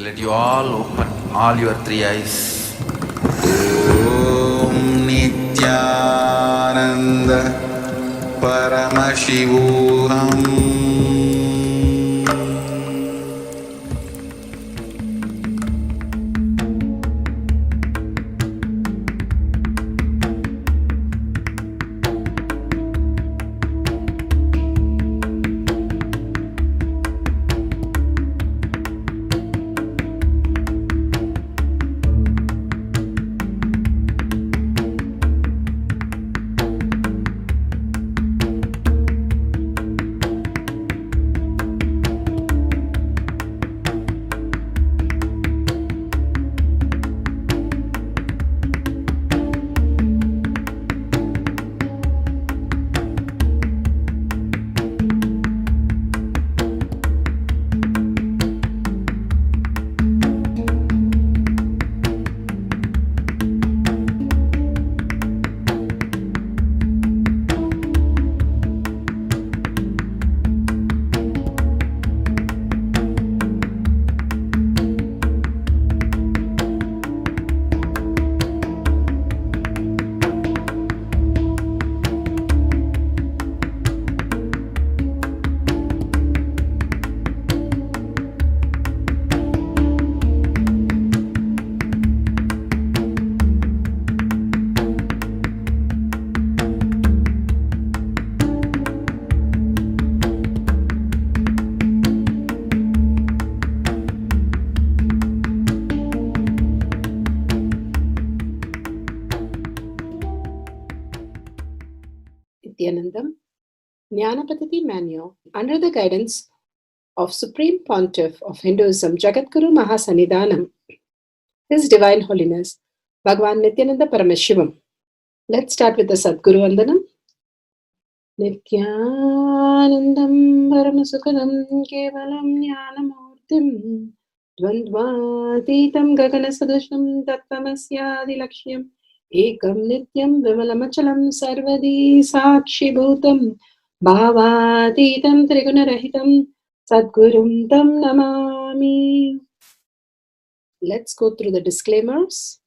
Let you all open all your three eyes. Om Nithyananda Paramashivoham. Nithyananda, Jnana Paddhati Manual, under the guidance of Supreme Pontiff of Hinduism, Jagadguru Mahasannidhanam, His Divine Holiness, Bhagavan Nithyananda Paramashivam. Let's start with the Sadguru Vandanam. Nithyanandam Paramasukadam Kevalam Jnanamurtim Dvandvatitam Gaganasadusham Tattvamasyaadilakshya Ekam Nityam Vimalamachalam Sarvadi Sakshibhutam Bhavatitam Trigunarahitam Sadgurum Tam Namami. Let's go through the disclaimers.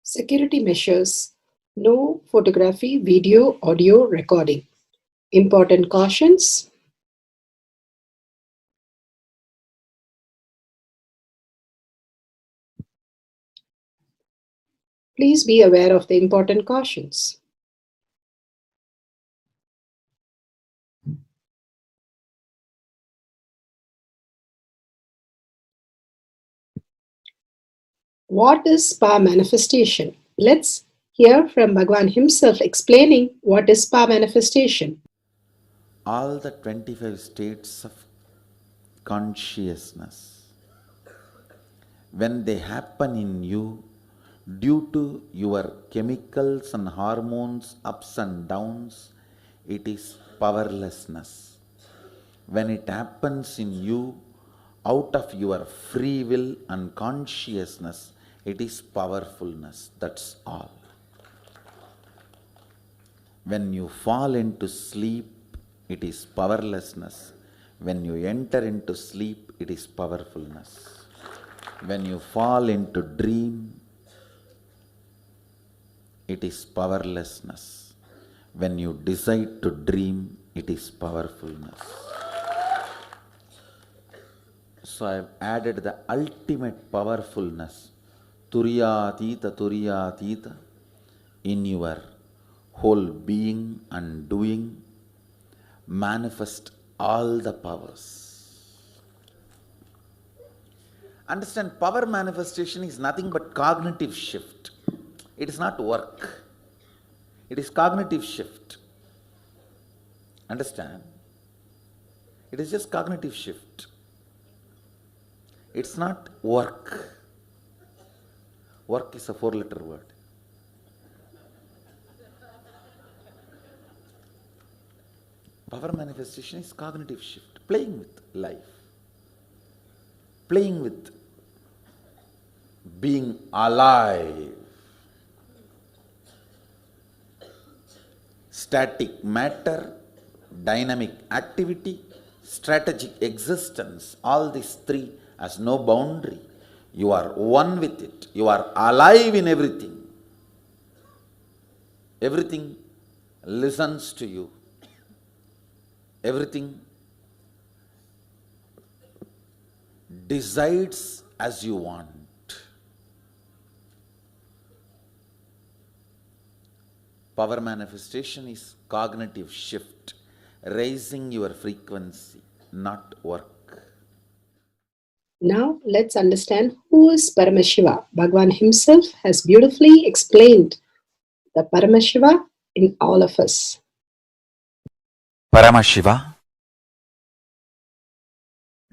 Security measures. No photography, video, audio recording. Important cautions. Please be aware of the important cautions. What is spa manifestation? Let's hear from Bhagavan himself explaining what is spa manifestation. All the 25 states of consciousness, when they happen in you due to your chemicals and hormones ups and downs, it is powerlessness. When it happens in you out of your free will and consciousness, it is powerfulness. That's all. When you fall into sleep, it is powerlessness. When you enter into sleep, it is powerfulness. When you fall into dream, it is powerlessness. When you decide to dream, it is powerfulness. So I have added the ultimate powerfulness, Turiyatita, in your whole being and doing. Manifest all the powers. Understand, power manifestation is nothing but cognitive shift. It is not work. It is cognitive shift. Understand? It is just cognitive shift. It's not work. Work is a 4-letter word. Power manifestation is cognitive shift, playing with life, playing with being alive. Static matter, dynamic activity, strategic existence, all these three has no boundary. You are one with it. You are alive in everything. Everything listens to you. Everything decides as you want. Power manifestation is cognitive shift, raising your frequency, not work. Now let's understand who is Paramashiva. Bhagavan himself has beautifully explained the Paramashiva in all of us. Paramashiva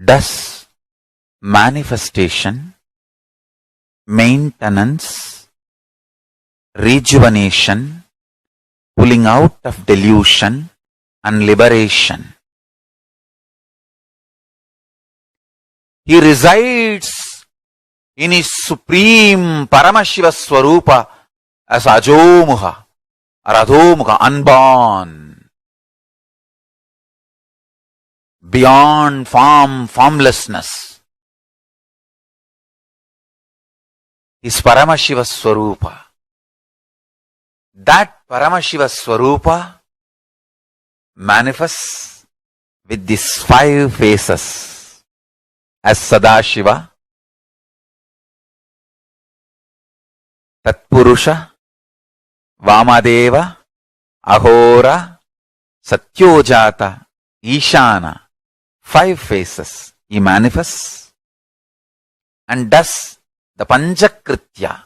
does manifestation, maintenance, rejuvenation, pulling out of delusion and liberation. He resides in his supreme Paramashiva Swarupa as Ajomuha or Adhomuha, unborn, beyond form, formlessness. His Paramashiva Swarupa. That Paramashiva Swarupa manifests with these 5 faces as Sadashiva, Tatpurusha, Vamadeva, Ahora, Satyojata, Ishana. 5 faces he manifests and does the Panchakritya,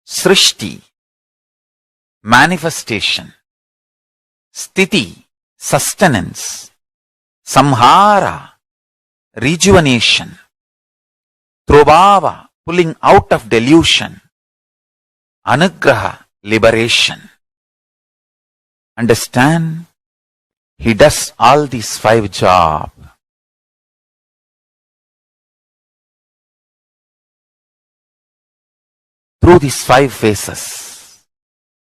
Srishti, manifestation, Sthiti, sustenance, Samhara, rejuvenation, Trobhava, pulling out of delusion, Anugraha, liberation. Understand? He does all these 5 jobs. Through these 5 phases.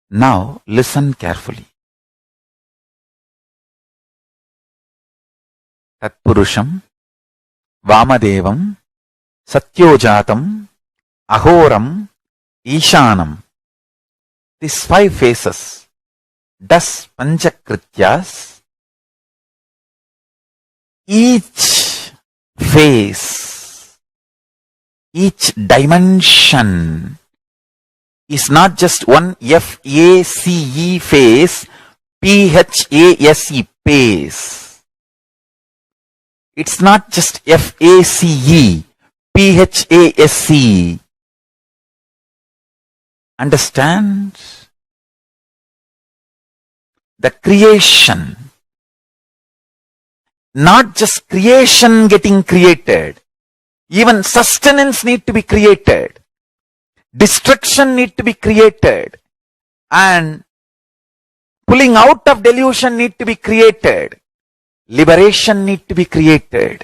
Now listen carefully. Tatpurusham, Vamadevam, Satyojatam, Ahoram, Ishanam. These 5 phases does Panchakrityas. Each phase, each dimension is not just one F-A-C-E phase, P-H-A-S-E phase. It's not just F-A-C-E, P-H-A-S-E. Understand? The creation, not just creation getting created, even sustenance need to be created, destruction need to be created, and pulling out of delusion need to be created, liberation need to be created.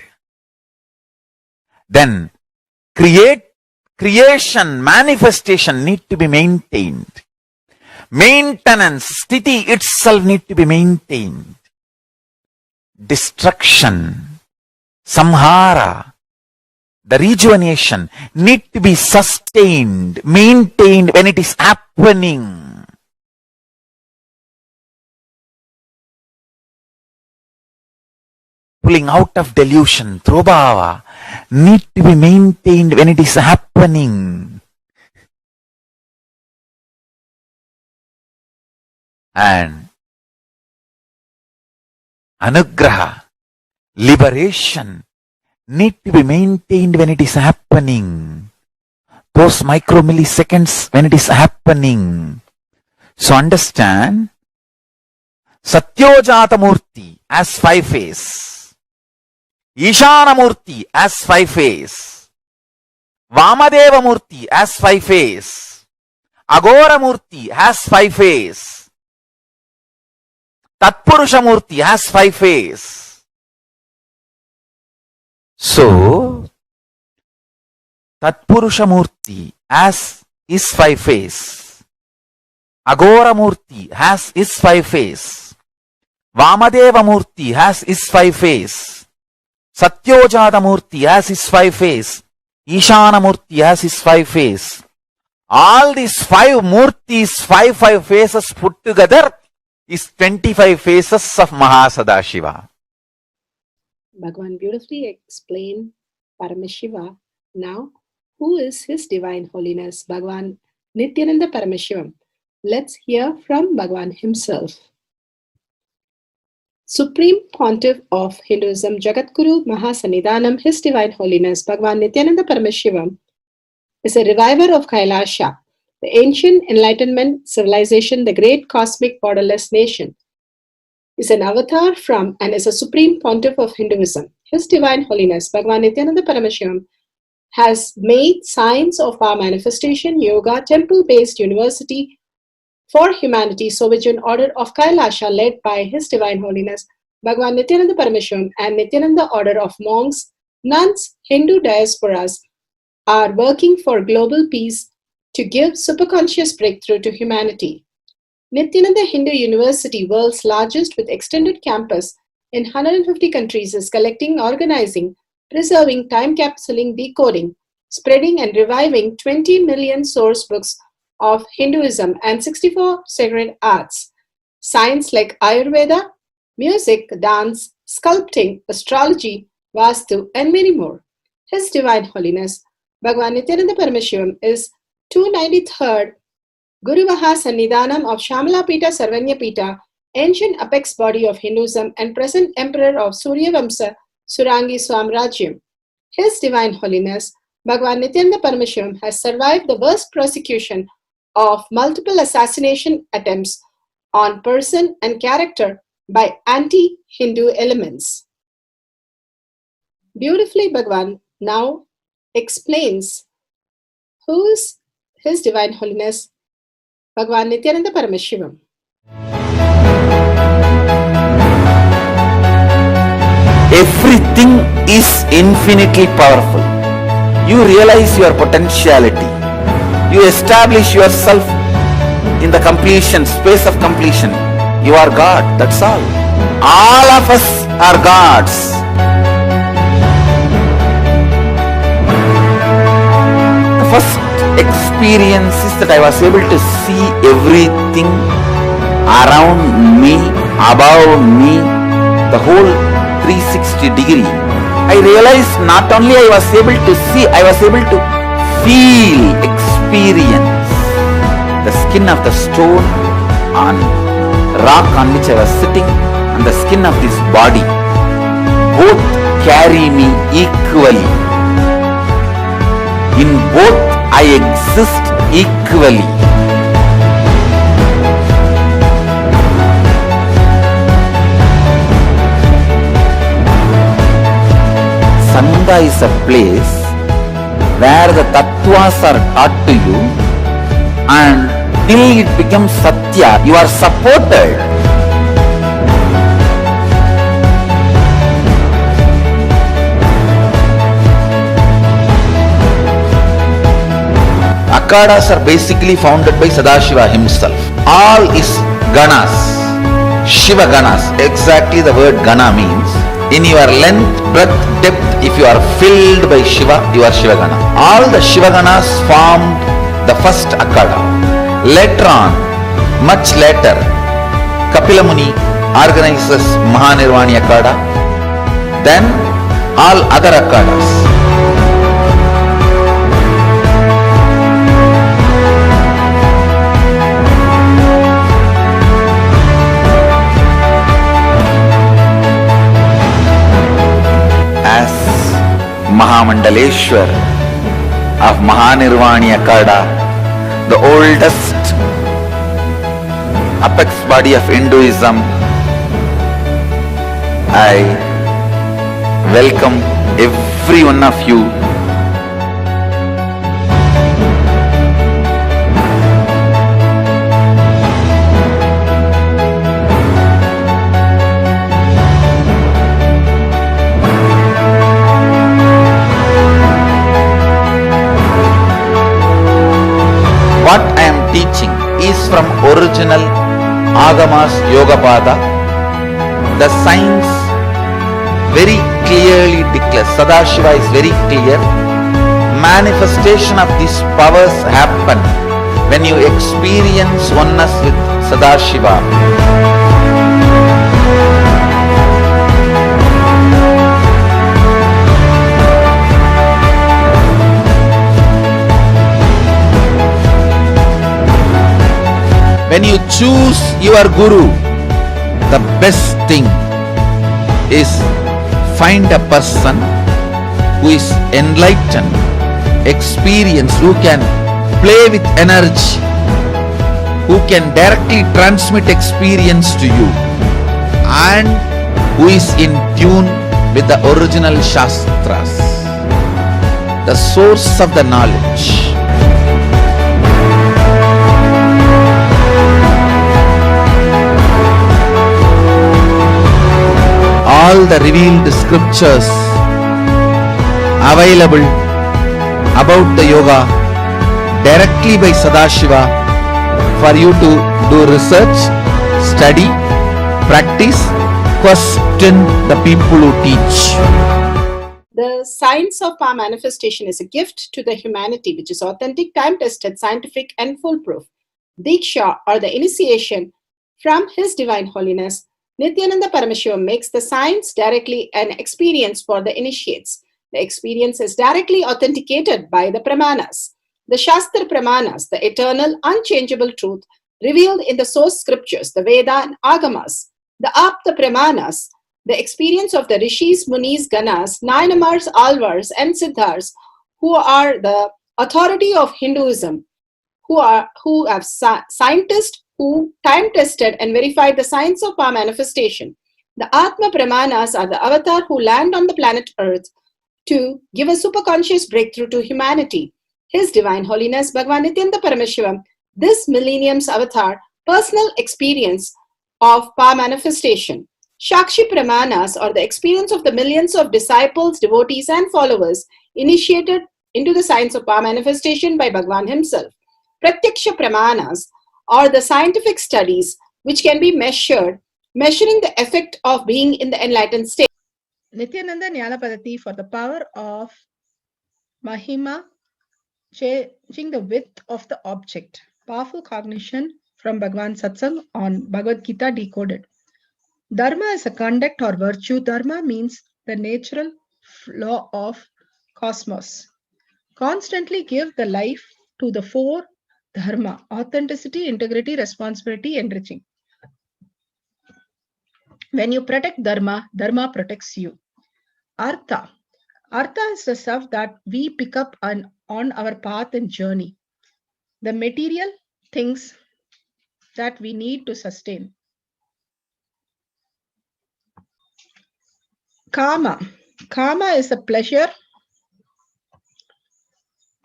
Then creation, manifestation need to be maintained. Maintenance, sthiti itself need to be maintained. Destruction, samhara, the rejuvenation need to be sustained, maintained when it is happening. Pulling out of delusion, trobhava, need to be maintained when it is happening. And anugraha, liberation, need to be maintained when it is happening. Those micromilliseconds when it is happening. So understand, Satyojata Murti as 5 phase, Ishana Murti as 5 phase, Vamadeva Murti as 5 phase, Agora Murti has 5 phase, Tatpurusha Murti has 5 phase. So, Tatpurusha Murti has his 5 phase. Agora Murti has his 5 phase. Vamadeva Murti has his 5 face. Satyojata Murti has his 5 face. Ishana Murti has his 5 face. All these 5 Murtis, 5 faces put together is 25 faces of Mahasadashiva. Bhagavan beautifully explained Paramashiva. Now, who is His Divine Holiness, Bhagavan Nithyananda Paramashivam? Let's hear from Bhagavan himself. Supreme Pontiff of Hinduism, Jagadguru Mahasannidhanam, His Divine Holiness, Bhagavan Nithyananda Paramashivam, is a reviver of Kailasha, the ancient enlightenment civilization, the great cosmic borderless nation. Is an avatar from and is a supreme pontiff of Hinduism. His Divine Holiness, Bhagavan Nithyananda Paramashivam, has made science of our manifestation, yoga, temple-based university for humanity, Sovereign Order of Kailasha, led by His Divine Holiness, Bhagavan Nithyananda Paramashivam, and Nithyananda Order of Monks, Nuns, Hindu diasporas, are working for global peace to give superconscious breakthrough to humanity. Nithyananda Hindu University, world's largest with extended campus in 150 countries, is collecting, organizing, preserving, time-capsuling, decoding, spreading and reviving 20 million source books of Hinduism and 64 sacred arts, science like Ayurveda, music, dance, sculpting, astrology, Vastu, and many more. His Divine Holiness, Bhagavan Nithyananda Paramashivam, is 293rd Guru Mahasannidhanam of Shamala Pita Sarvanya Pita, ancient apex body of Hinduism and present emperor of Surya Vamsa Surangi Swamrajyam. His Divine Holiness, Bhagavan Nithyananda Paramashivam, has survived the worst persecution of multiple assassination attempts on person and character by anti-Hindu elements. Beautifully, Bhagavan now explains who is His Divine Holiness, Bhagavan Nithyananda Paramashivam. Everything is infinitely powerful. You realize your potentiality. You establish yourself in the completion, space of completion. You are God, that's all. All of us are gods. The first experience is that I was able to see everything around me, above me, the whole 360 degree. I realized not only I was able to see, I was able to feel, experience the skin of the stone on rock on which I was sitting and the skin of this body. Both carry me equally. In both I exist equally. Sangha is a place where the tattvas are taught to you, and till it becomes satya, you are supported. Akhadas are basically founded by Sadashiva himself. All is ganas, Shiva ganas. Exactly the word gana means. In your length, breadth, depth, if you are filled by Shiva, you are Shiva gana. All the Shiva ganas formed the first Akhada. Later on, much later, Kapila Muni organizes Mahanirvani Akhada. Then all other Akhadas. As Mahamandaleshwar of Mahanirvani Akhada, the oldest apex body of Hinduism, I welcome every one of you. What I am teaching is from original Agamas Yogapada, The science very clearly declares, Sadashiva is very clear, manifestation of these powers happen when you experience oneness with Sadashiva. When you choose your guru, the best thing is find a person who is enlightened, experienced, who can play with energy, who can directly transmit experience to you, and who is in tune with the original Shastras, the source of the knowledge. All the revealed scriptures available about the yoga directly by Sadashiva for you to do research, study, practice, question the people who teach. The science of power manifestation is a gift to the humanity, which is authentic, time-tested, scientific, and foolproof. Diksha, or the initiation from His Divine Holiness, Nithyananda Paramashiva, makes the science directly an experience for the initiates. The experience is directly authenticated by the Pramanas. The Shastra Pramanas, the eternal, unchangeable truth revealed in the source scriptures, the Veda and Agamas. The Apta Pramanas, the experience of the Rishis, Munis, Ganas, Nayanamars, Alvars, and Siddhars, who are the authority of Hinduism, who have scientists who time-tested and verified the science of power manifestation. The Atma Pramanas are the avatar who land on the planet Earth to give a superconscious breakthrough to humanity. His Divine Holiness Bhagavan Nithyananda Paramashiva, this millennium's avatar, personal experience of power manifestation. Shakshi Pramanas, or the experience of the millions of disciples, devotees, and followers initiated into the science of power manifestation by Bhagavan himself. Pratyaksha Pramanas, or the scientific studies which can be measuring the effect of being in the enlightened state. Nithyananda Jnana Paddhati for the power of Mahima, changing the width of the object. Powerful cognition from Bhagavan Satsang on Bhagavad Gita decoded. Dharma is a conduct or virtue. Dharma means the natural law of cosmos. Constantly give the life to the four dharma: authenticity, integrity, responsibility, enriching. When you protect dharma, dharma protects you. Artha. Artha is the stuff that we pick up on our path and journey. The material things that we need to sustain. Kama. Kama is the pleasure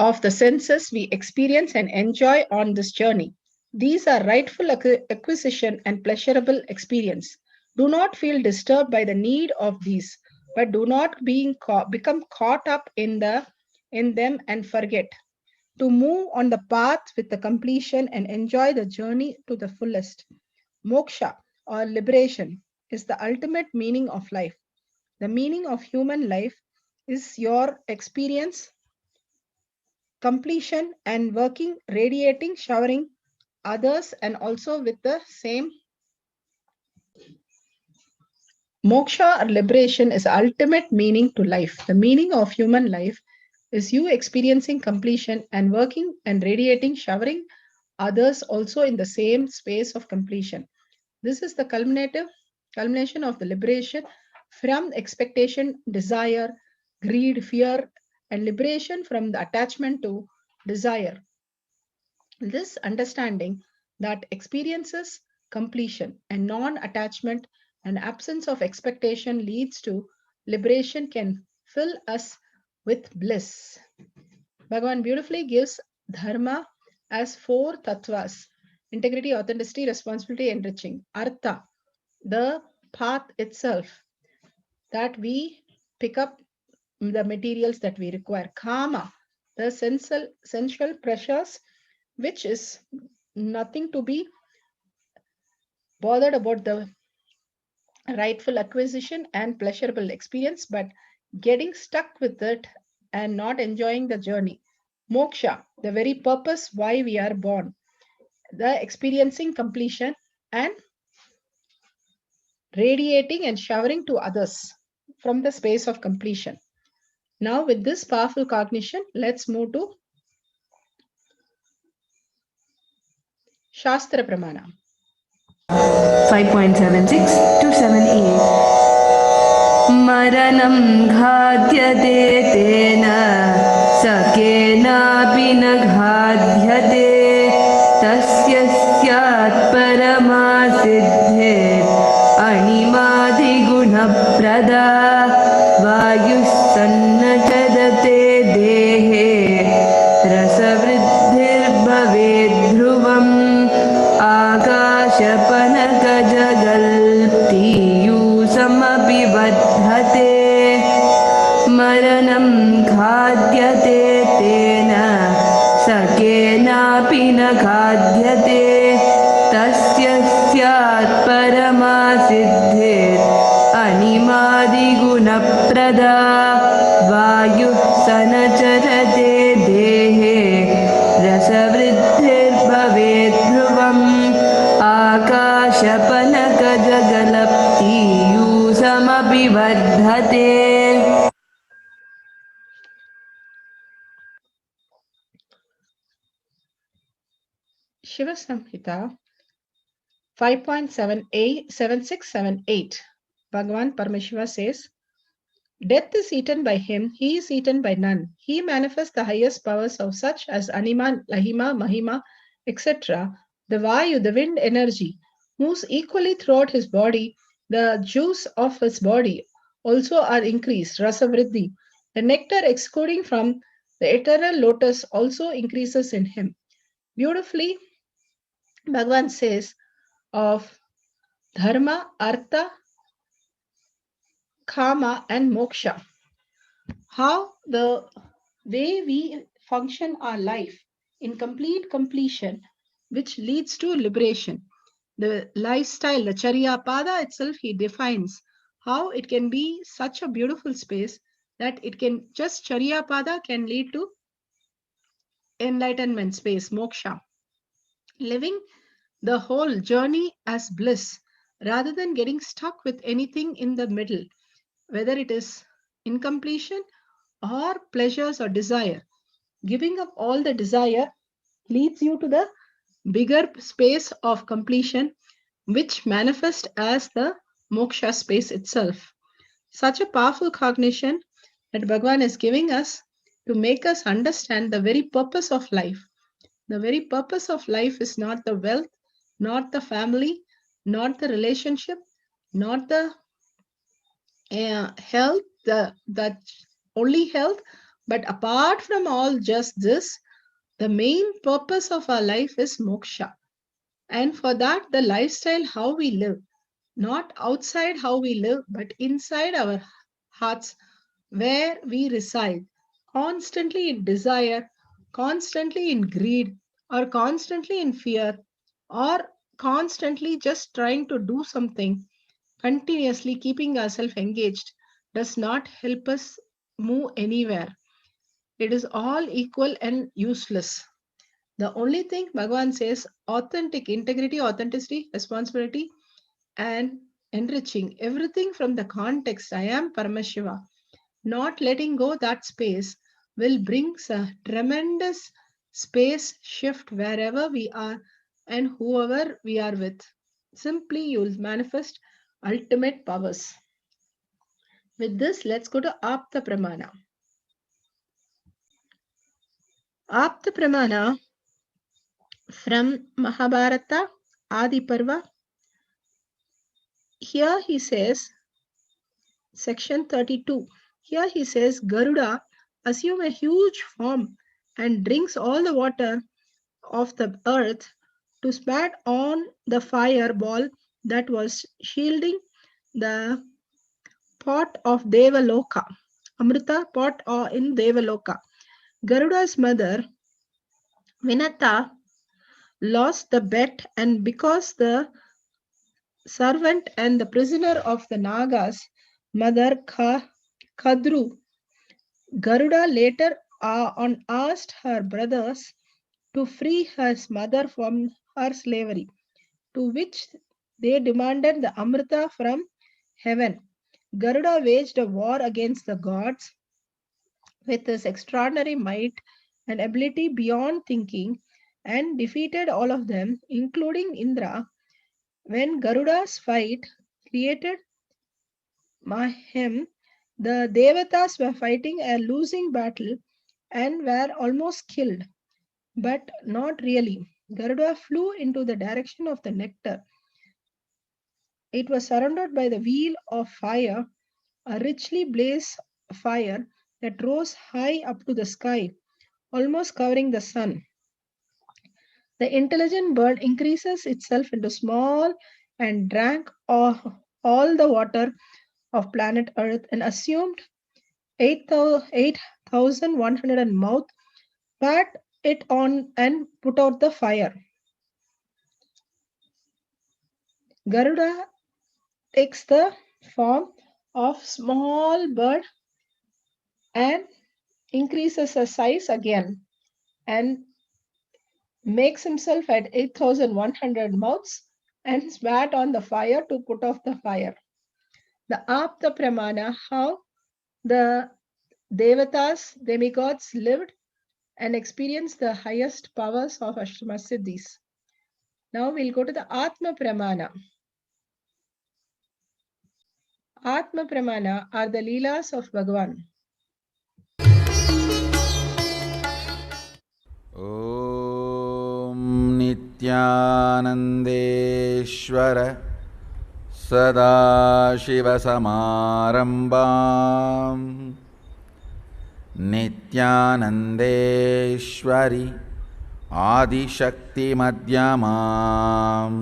of the senses we experience and enjoy on this journey. These are rightful acquisition and pleasurable experience. Do not feel disturbed by the need of these, but do not become caught up in them and forget to move on the path with the completion and enjoy the journey to the fullest. Moksha, or liberation, is the ultimate meaning of life. The meaning of human life is your experience, completion, and working, radiating, showering others, and also with the same. Moksha or liberation is ultimate meaning to life. The meaning of human life is you experiencing completion and working and radiating, showering others also in the same space of completion. This is the culmination of the liberation from expectation, desire, greed, fear, and liberation from the attachment to desire. This understanding that experiences completion and non-attachment and absence of expectation leads to liberation can fill us with bliss. Bhagavan beautifully gives dharma as four tattvas: integrity, authenticity, responsibility, enriching. Artha, the path itself, that we pick up the materials that we require. Kama, the sensual pressures, which is nothing to be bothered about the rightful acquisition and pleasurable experience, but getting stuck with it and not enjoying the journey. Moksha, the very purpose why we are born, the experiencing completion and radiating and showering to others from the space of completion. Now, with this powerful cognition, let's move to Shastra Pramana. 5.76 to 78. Maranam ghādyate tena sakenapi na ghādyate tasya syat paramasiddhe animadi guna prada vayussannachadate dehe rasavriddhir bhavet dhruvam आकाशपनकजगल्तीयूसमपि बद्धते मरणं खाद्यते तेन सकेनापि न खाद्यते तस्य स्यात् परमासिद्धिर् अनिमादिगुणप्रदा वायुः सनचरते देहे रसवृद्धिर्भवेत् ध्रुवम् आकाशपनकजगलप्तीयूसमपि वर्धते. Shiva Samhita 5.7678. Bhagavan Paramashiva says, Death is eaten by him, he is eaten by none. He manifests the highest powers of such as Anima, Lahima, Mahima, etc. The Vayu, the wind energy, moves equally throughout his body. The juice of his body also are increased, Rasa Vriddhi. The nectar exuding from the eternal lotus also increases in him. Beautifully, Bhagavan says of Dharma, Artha, Kama and Moksha. How the way we function our life in complete completion, which leads to liberation. The lifestyle, the Charya Pada itself, he defines how it can be such a beautiful space that it can just Charya Pada can lead to enlightenment space, moksha. Living the whole journey as bliss rather than getting stuck with anything in the middle, whether it is incompletion or pleasures or desire. Giving up all the desire leads you to the bigger space of completion, which manifests as the moksha space itself. Such a powerful cognition that Bhagavan is giving us to make us understand the very purpose of life. The very purpose of life is not the wealth, not the family, not the relationship, not the health, the only health, but apart from all just this, the main purpose of our life is moksha. And for that, the lifestyle, how we live, not outside how we live, but inside our hearts, where we reside, constantly in desire, constantly in greed, or constantly in fear, or constantly just trying to do something, continuously keeping ourselves engaged, does not help us move anywhere. It is all equal and useless. The only thing Bhagavan says, authentic, integrity, authenticity, responsibility, and enriching everything from the context, I am Paramashiva. Not letting go that space will bring a tremendous space shift wherever we are and whoever we are with. Simply you will manifest ultimate powers. With this, let's go to Apta Pramana. Apta Pramana from Mahabharata, Adi Parva. Here he says, section 32. Here he says, Garuda assume a huge form and drinks all the water of the earth to spat on the fireball that was shielding the pot of Devaloka, Amrita pot in Devaloka. Garuda's mother, Vinata, lost the bet, and because the servant and the prisoner of the Nagas, Mother Kadru. Garuda later on asked her brothers to free his mother from her slavery, to which they demanded the Amrita from heaven. Garuda waged a war against the gods with his extraordinary might and ability beyond thinking and defeated all of them, including Indra. When Garuda's fight created Mahim, the Devatas were fighting a losing battle and were almost killed, but not really. Garuda flew into the direction of the nectar. It was surrounded by the wheel of fire, a richly blazed fire that rose high up to the sky, almost covering the sun. The intelligent bird increases itself into small and drank all the water of planet Earth and assumed 8,100 mouth, pat it on and put out the fire. Garuda takes the form of small bird and increases the size again and makes himself at 8,100 mouths and spat on the fire to put off the fire. The Apta Pramana, how the Devatas, demigods, lived and experienced the highest powers of Ashtama Siddhis. Now we'll go to the Atma Pramana. Atma Pramana are the Leelas of Bhagavan. Om Nithyanandeshwara Sadashiva Samarambam Nithyanandeshwari Adi Shakti Madhyamam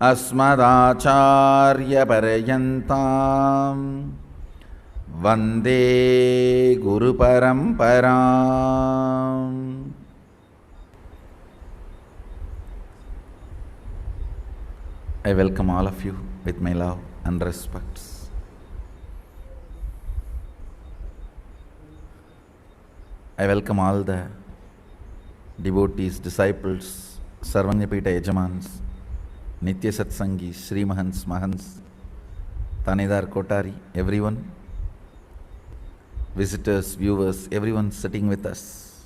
Asmadacharya Parayantam Vande Guru Paramparam. I welcome all of you with my love and respects. I welcome all the devotees, disciples, Sarvanyapita Yajamans, Nitya Satsangis, Sri Mahans, Mahans, Tanedar Kotari, everyone, visitors, viewers, everyone sitting with us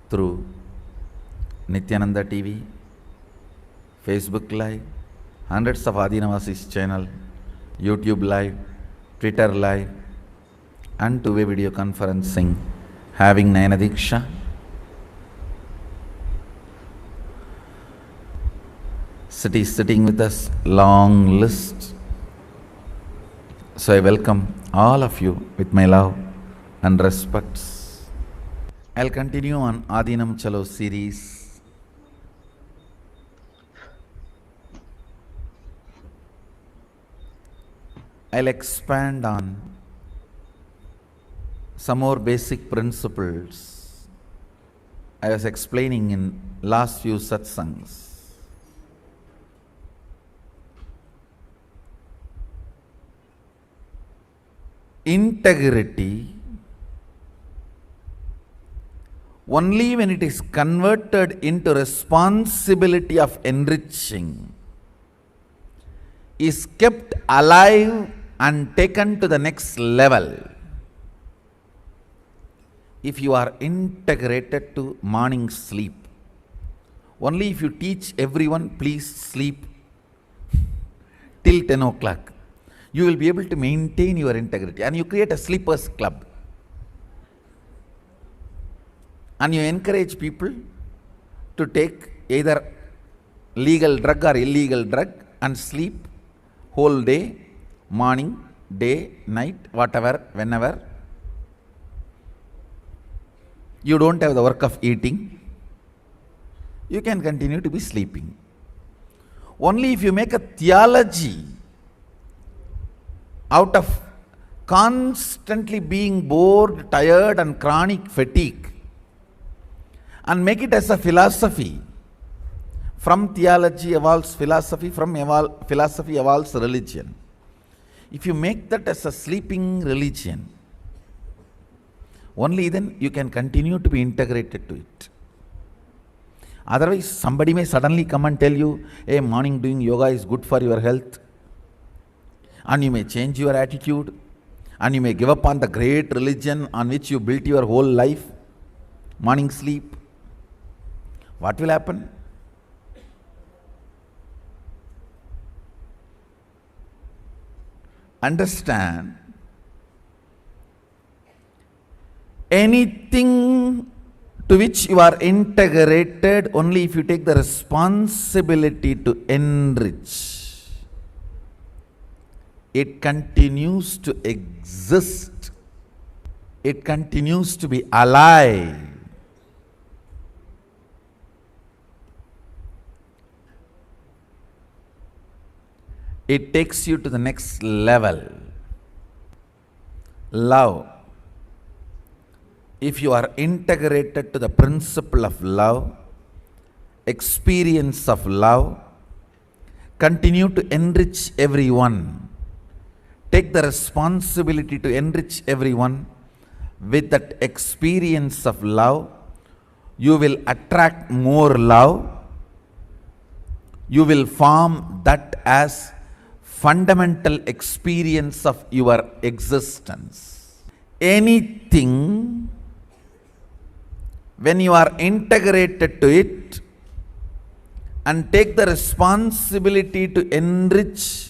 through Nithyananda TV, Facebook Live, hundreds of Adinavasis channel, YouTube Live, Twitter Live, and two-way video conferencing, having Nayana Diksha. Cities sitting with us, long list. So I welcome all of you with my love and respects. I'll continue on Adinam Chalo series. I'll expand on some more basic principles I was explaining in last few satsangs. Integrity, only when it is converted into responsibility of enriching, is kept alive and taken to the next level. If you are integrated to morning sleep, only if you teach everyone, please sleep till 10 o'clock, you will be able to maintain your integrity, and you create a sleepers club. And you encourage people to take either legal drug or illegal drug and sleep whole day, morning, day, night, whatever, whenever. You don't have the work of eating, you can continue to be sleeping. Only if you make a theology out of constantly being bored, tired and chronic fatigue, and make it as a philosophy, From theology evolves philosophy, from philosophy evolves religion. If you make that as a sleeping religion, only then you can continue to be integrated to it. Otherwise, somebody may suddenly come and tell you, hey, morning doing yoga is good for your health. And you may change your attitude. And you may give up on the great religion on which you built your whole life. Morning sleep. What will happen? Understand, anything to which you are integrated only if you take the responsibility to enrich, it continues to exist, it continues to be alive. It takes you to the next level. Love. If you are integrated to the principle of love, experience of love, continue to enrich everyone. Take the responsibility to enrich everyone with that experience of love. You will attract more love. You will form that as fundamental experience of your existence. Anything, when you are integrated to it and take the responsibility to enrich,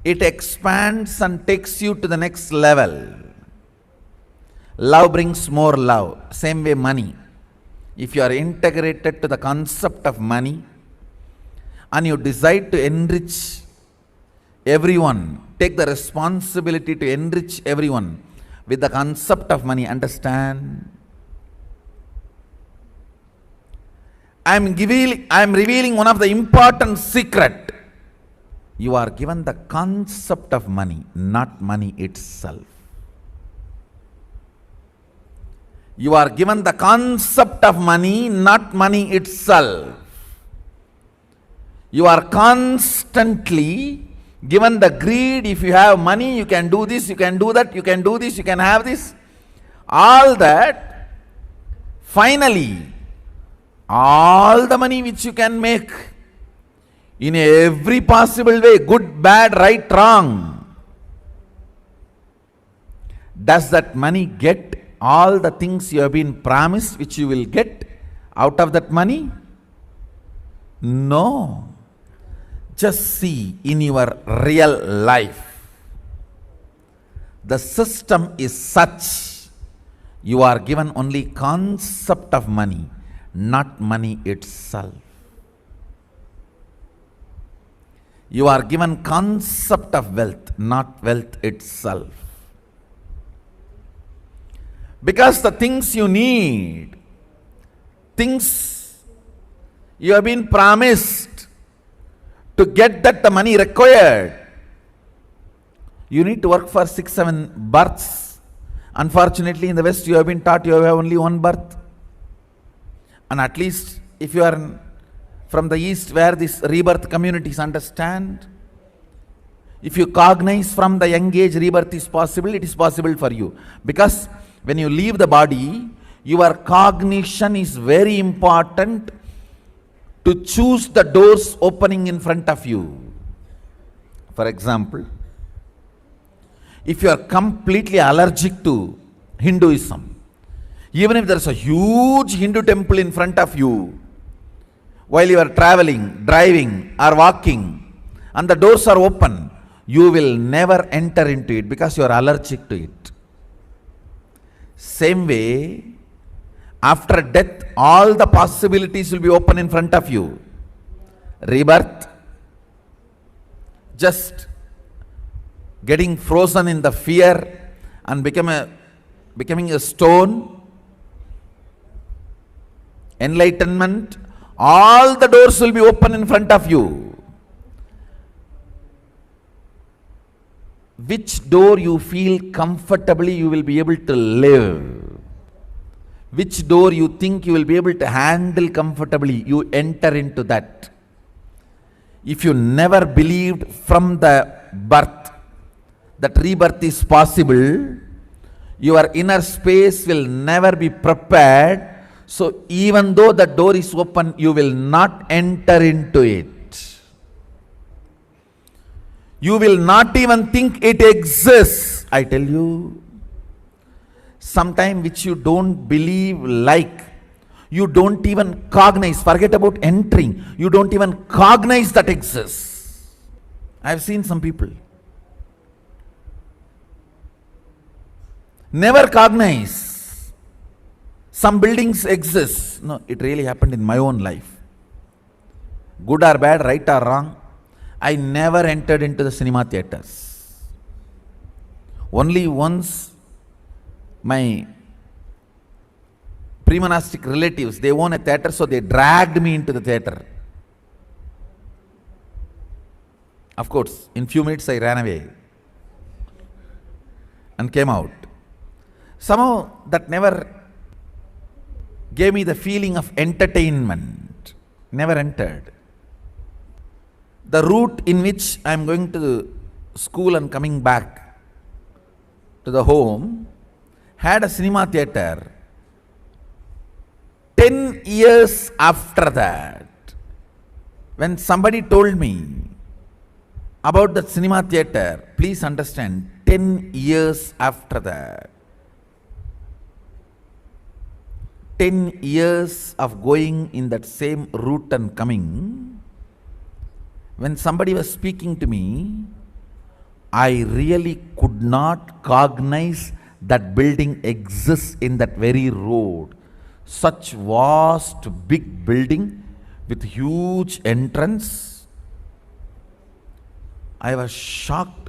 it expands and takes you to the next level. Love brings more love. Same way money. If you are integrated to the concept of money and you decide to enrich everyone, take the responsibility to enrich everyone with the concept of money. Understand? I am revealing one of the important secret. You are given the concept of money, not money itself. You are given the concept of money, not money itself. You are constantly given the greed. If you have money, you can do this, you can do that, you can do this, you can have this. All that, finally, all the money which you can make in every possible way, good, bad, right, wrong, does that money get all the things you have been promised which you will get out of that money? No. Just see in your real life, the system is such, you are given only concept of money, not money itself. You are given concept of wealth, not wealth itself. Because the things you need, things you have been promised, to get that the money required, you need to work for 6-7 births. Unfortunately, in the West, you have been taught you have only one birth. And at least if you are from the East, where these rebirth communities understand, if you cognize from the young age rebirth is possible, it is possible for you. Because when you leave the body, your cognition is very important to choose the doors opening in front of you. For example, if you are completely allergic to Hinduism, even if there is a huge Hindu temple in front of you, while you are traveling, driving or walking, and the doors are open, you will never enter into it because you are allergic to it. Same way, after death, all the possibilities will be open in front of you. Rebirth, just getting frozen in the fear and becoming a stone. Enlightenment, all the doors will be open in front of you. Which door you feel comfortably you will be able to live? Which door you think you will be able to handle comfortably, you enter into that. If you never believed from the birth that rebirth is possible, your inner space will never be prepared. So even though the door is open, you will not enter into it. You will not even think it exists. I tell you, sometime which you don't believe, like, you don't even cognize, forget about entering, you don't even cognize that exists. I have seen some people. Never cognize. Some buildings exist. No, it really happened in my own life. Good or bad, right or wrong, I never entered into the cinema theatres. Only once my pre-monastic relatives, they own a theatre, so they dragged me into the theatre. Of course, in few minutes I ran away and came out. Somehow that never gave me the feeling of entertainment. Never entered. The route in which I am going to the school and coming back to the home had a cinema theatre. 10 years after that, when somebody told me about the cinema theatre, please understand, 10 years after that, 10 years of going in that same route and coming, when somebody was speaking to me, I really could not cognize that building exists in that very road. Such vast, big building with huge entrance. I was shocked.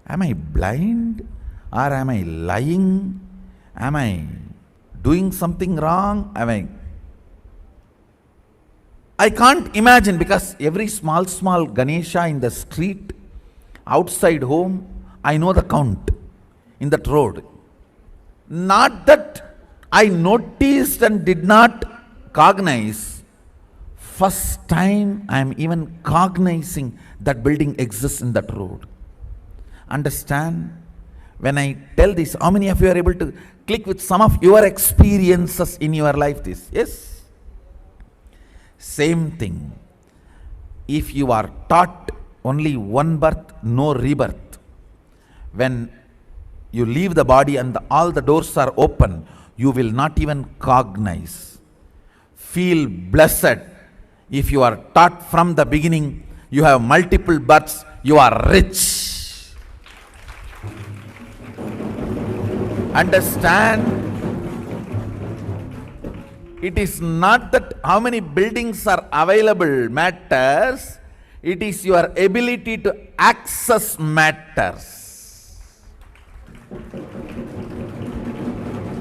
Am I blind? Or am I lying? Am I doing something wrong? I can't imagine, because every small Ganesha in the street, outside home, I know the count in that road. Not that I noticed and did not cognize. First time I am even cognizing that building exists in that road. Understand? When I tell this, how many of you are able to click with some of your experiences in your life this? Yes? Same thing. If you are taught only one birth, no rebirth, when you leave the body and all the doors are open, you will not even cognize. Feel blessed if you are taught from the beginning, you have multiple births, you are rich. Understand? It is not that how many buildings are available matters, it is your ability to access matters.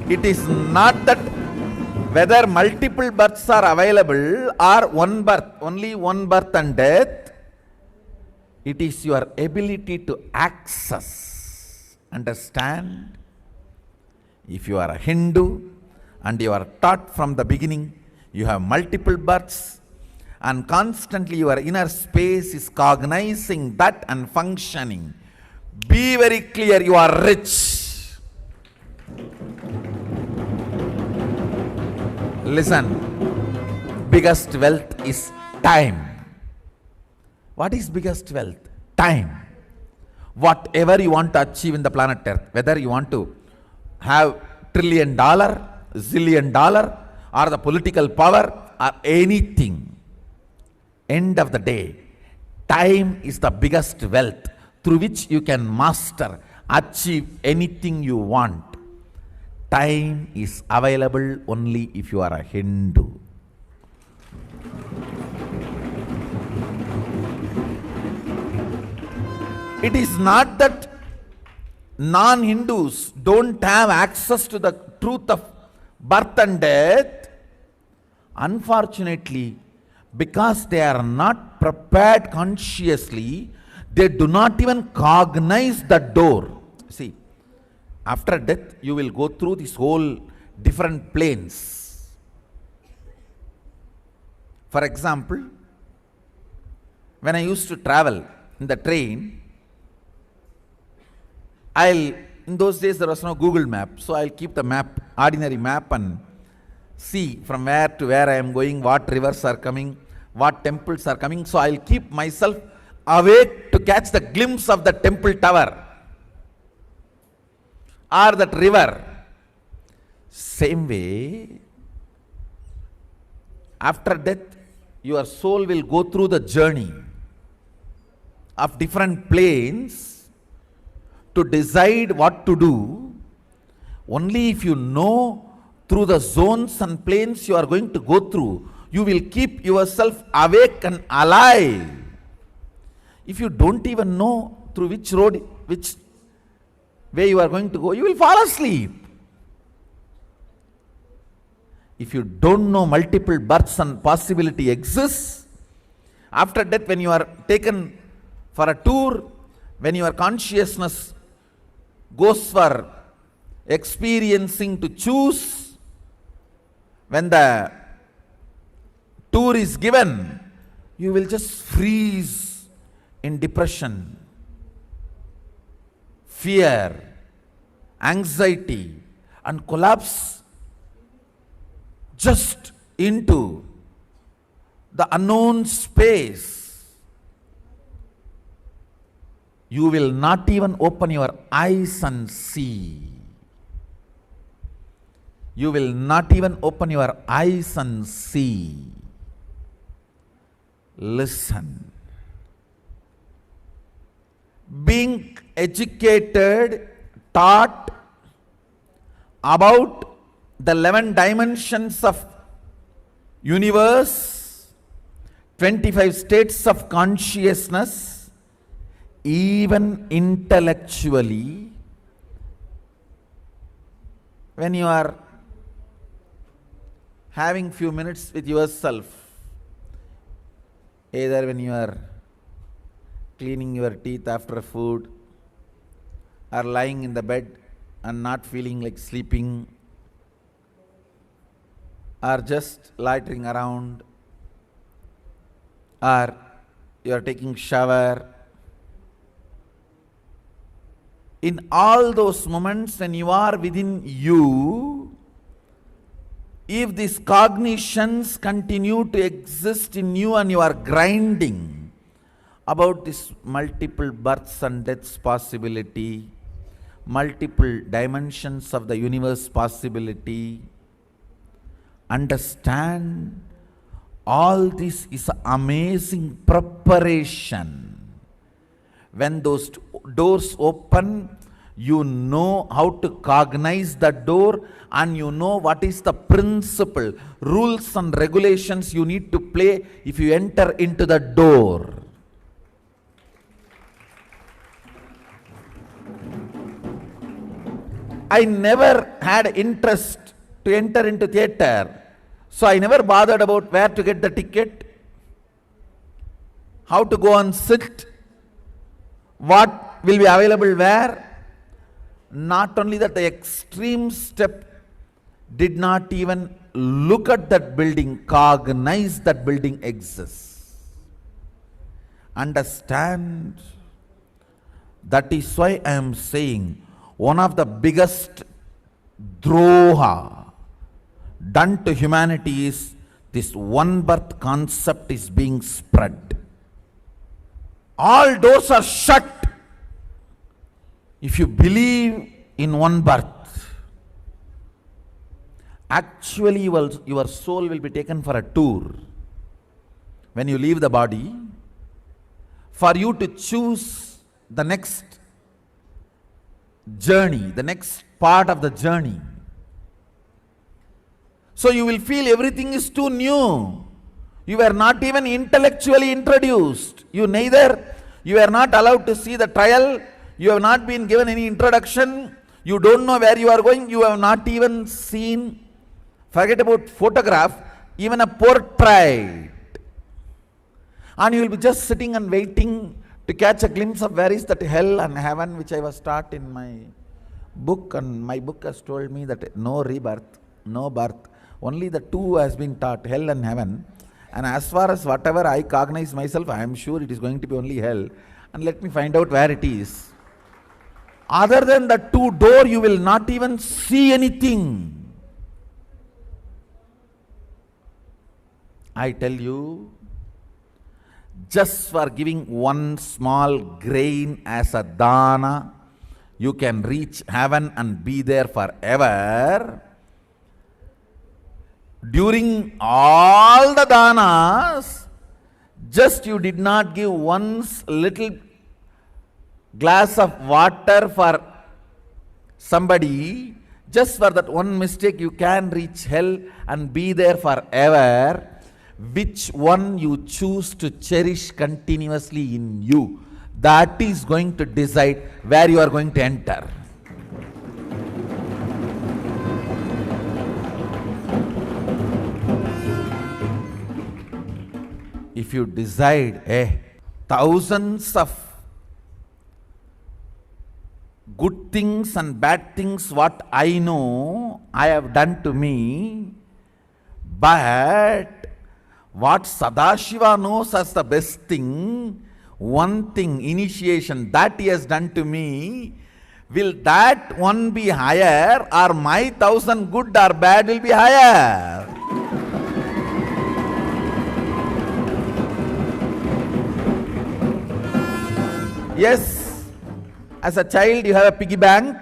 It is not that whether multiple births are available or one birth, only one birth and death. It is your ability to access. Understand? If you are a Hindu and you are taught from the beginning, you have multiple births, and constantly your inner space is cognizing that and functioning. Be very clear, you are rich. Listen, biggest wealth is time. What is biggest wealth? Time. Whatever you want to achieve in the planet Earth, whether you want to have $1 trillion, zillion dollar, or the political power, or anything, end of the day, time is the biggest wealth through which you can master, achieve anything you want. Time is available only if you are a Hindu. It is not that non-Hindus don't have access to the truth of birth and death. Unfortunately, because they are not prepared consciously, they do not even cognize the door. See, after death, you will go through this whole different planes. For example, when I used to travel in the train, in those days there was no Google map, so I'll keep the map, ordinary map, and see from where to where I am going, what rivers are coming, what temples are coming. So I'll keep myself awake to catch the glimpse of the temple tower or that river. Same way, after death, your soul will go through the journey of different planes to decide what to do. Only if you know through the zones and planes you are going to go through, you will keep yourself awake and alive. If you don't even know through which road, which way you are going to go, you will fall asleep. If you don't know multiple births and possibility exists, after death when you are taken for a tour, when your consciousness goes for experiencing to choose, when the tour is given, you will just freeze in depression, fear, anxiety, and collapse just into the unknown space. You will not even open your eyes and see. You will not even open your eyes and see. Listen. Being educated, taught about the 11 dimensions of universe, 25 states of consciousness, even intellectually, when you are having few minutes with yourself, either when you are cleaning your teeth after food, or lying in the bed and not feeling like sleeping, or just loitering around, or you are taking shower. In all those moments when you are within you, if these cognitions continue to exist in you and you are grinding about this multiple births and deaths possibility, multiple dimensions of the universe possibility, understand all this is amazing preparation. When those doors open, you know how to cognize the door, and you know what is the principle, rules and regulations you need to play if you enter into the door. I never had interest to enter into theatre, so I never bothered about where to get the ticket, how to go and sit, what will be available where. Not only that, the extreme step, did not even look at that building, cognize that building exists. Understand? That is why I am saying one of the biggest droha done to humanity is this one birth concept is being spread. All doors are shut. If you believe in one birth, actually your soul will be taken for a tour. When you leave the body, for you to choose the next journey, the next part of the journey. So you will feel everything is too new. You were not even intellectually introduced. You were not allowed to see the trial. You have not been given any introduction. You don't know where you are going. You have not even seen, forget about photograph, even a portrait. And you will be just sitting and waiting to catch a glimpse of where is that hell and heaven, which I was taught in my book. And my book has told me that no rebirth. no birth. Only the two has been taught, hell and heaven. And as far as whatever I cognize myself, I am sure it is going to be only hell. And let me find out where it is. Other than the two door, you will not even see anything. I tell you, just for giving one small grain as a dana, you can reach heaven and be there forever. During all the danas, just you did not give once little glass of water for somebody, just for that one mistake you can reach hell and be there forever. Which one you choose to cherish continuously in you, that is going to decide where you are going to enter. If you decide, thousands of good things and bad things what I know, I have done to me, but what Sadashiva knows as the best thing, one thing, initiation, that he has done to me, will that one be higher, or my 1,000 good or bad will be higher? Yes, as a child you have a piggy bank,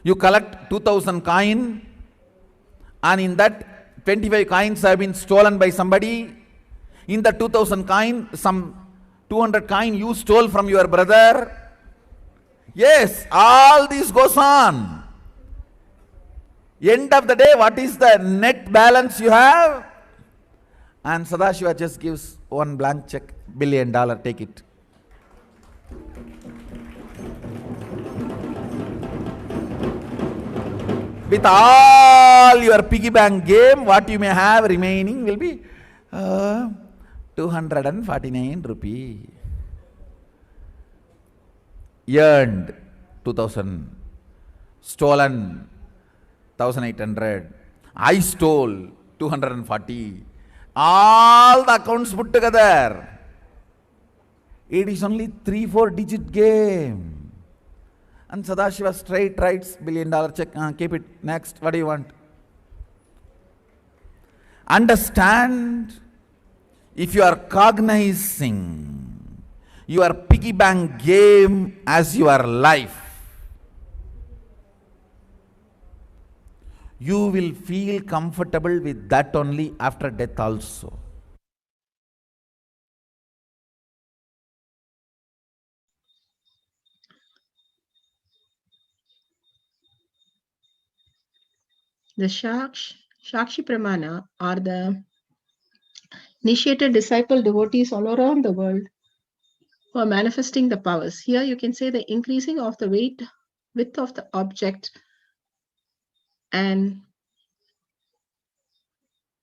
you collect 2,000 coin, and in that 25 coins have been stolen by somebody. In the 2,000 coin, some 200 coin you stole from your brother. Yes, all this goes on. End of the day, what is the net balance you have? And Sadashiva just gives one blank check, $1 billion, take it. With all your piggy bank game, what you may have remaining will be 249 rupee. Earned 2,000. Stolen 1,800. I stole 240. All the accounts put together. It is only 3-4 digit game. And Sadashiva straight writes $1 billion check, keep it, next, what do you want? Understand, if you are cognizing your piggy bank game as your life, you will feel comfortable with that only after death also. The Shakshi Pramana are the initiated disciple devotees all around the world who are manifesting the powers. Here you can say the increasing of the width of the object and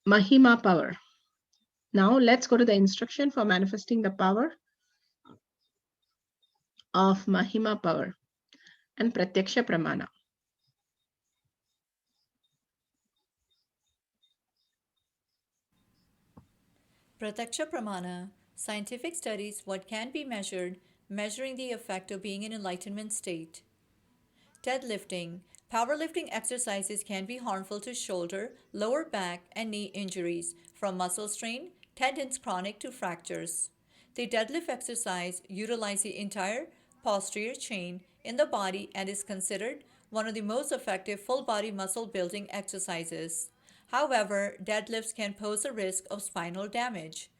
Mahima power. Now let's go to the instruction for manifesting the power of Mahima power and Pratyaksha Pramana. Pratyaksha Pramana, scientific studies what can be measured, measuring the effect of being in enlightenment state. Deadlifting. Powerlifting exercises can be harmful to shoulder, lower back, and knee injuries, from muscle strain, tendons chronic to fractures. The deadlift exercise utilizes the entire posterior chain in the body and is considered one of the most effective full body muscle building exercises. However, deadlifts can pose a risk of spinal damage.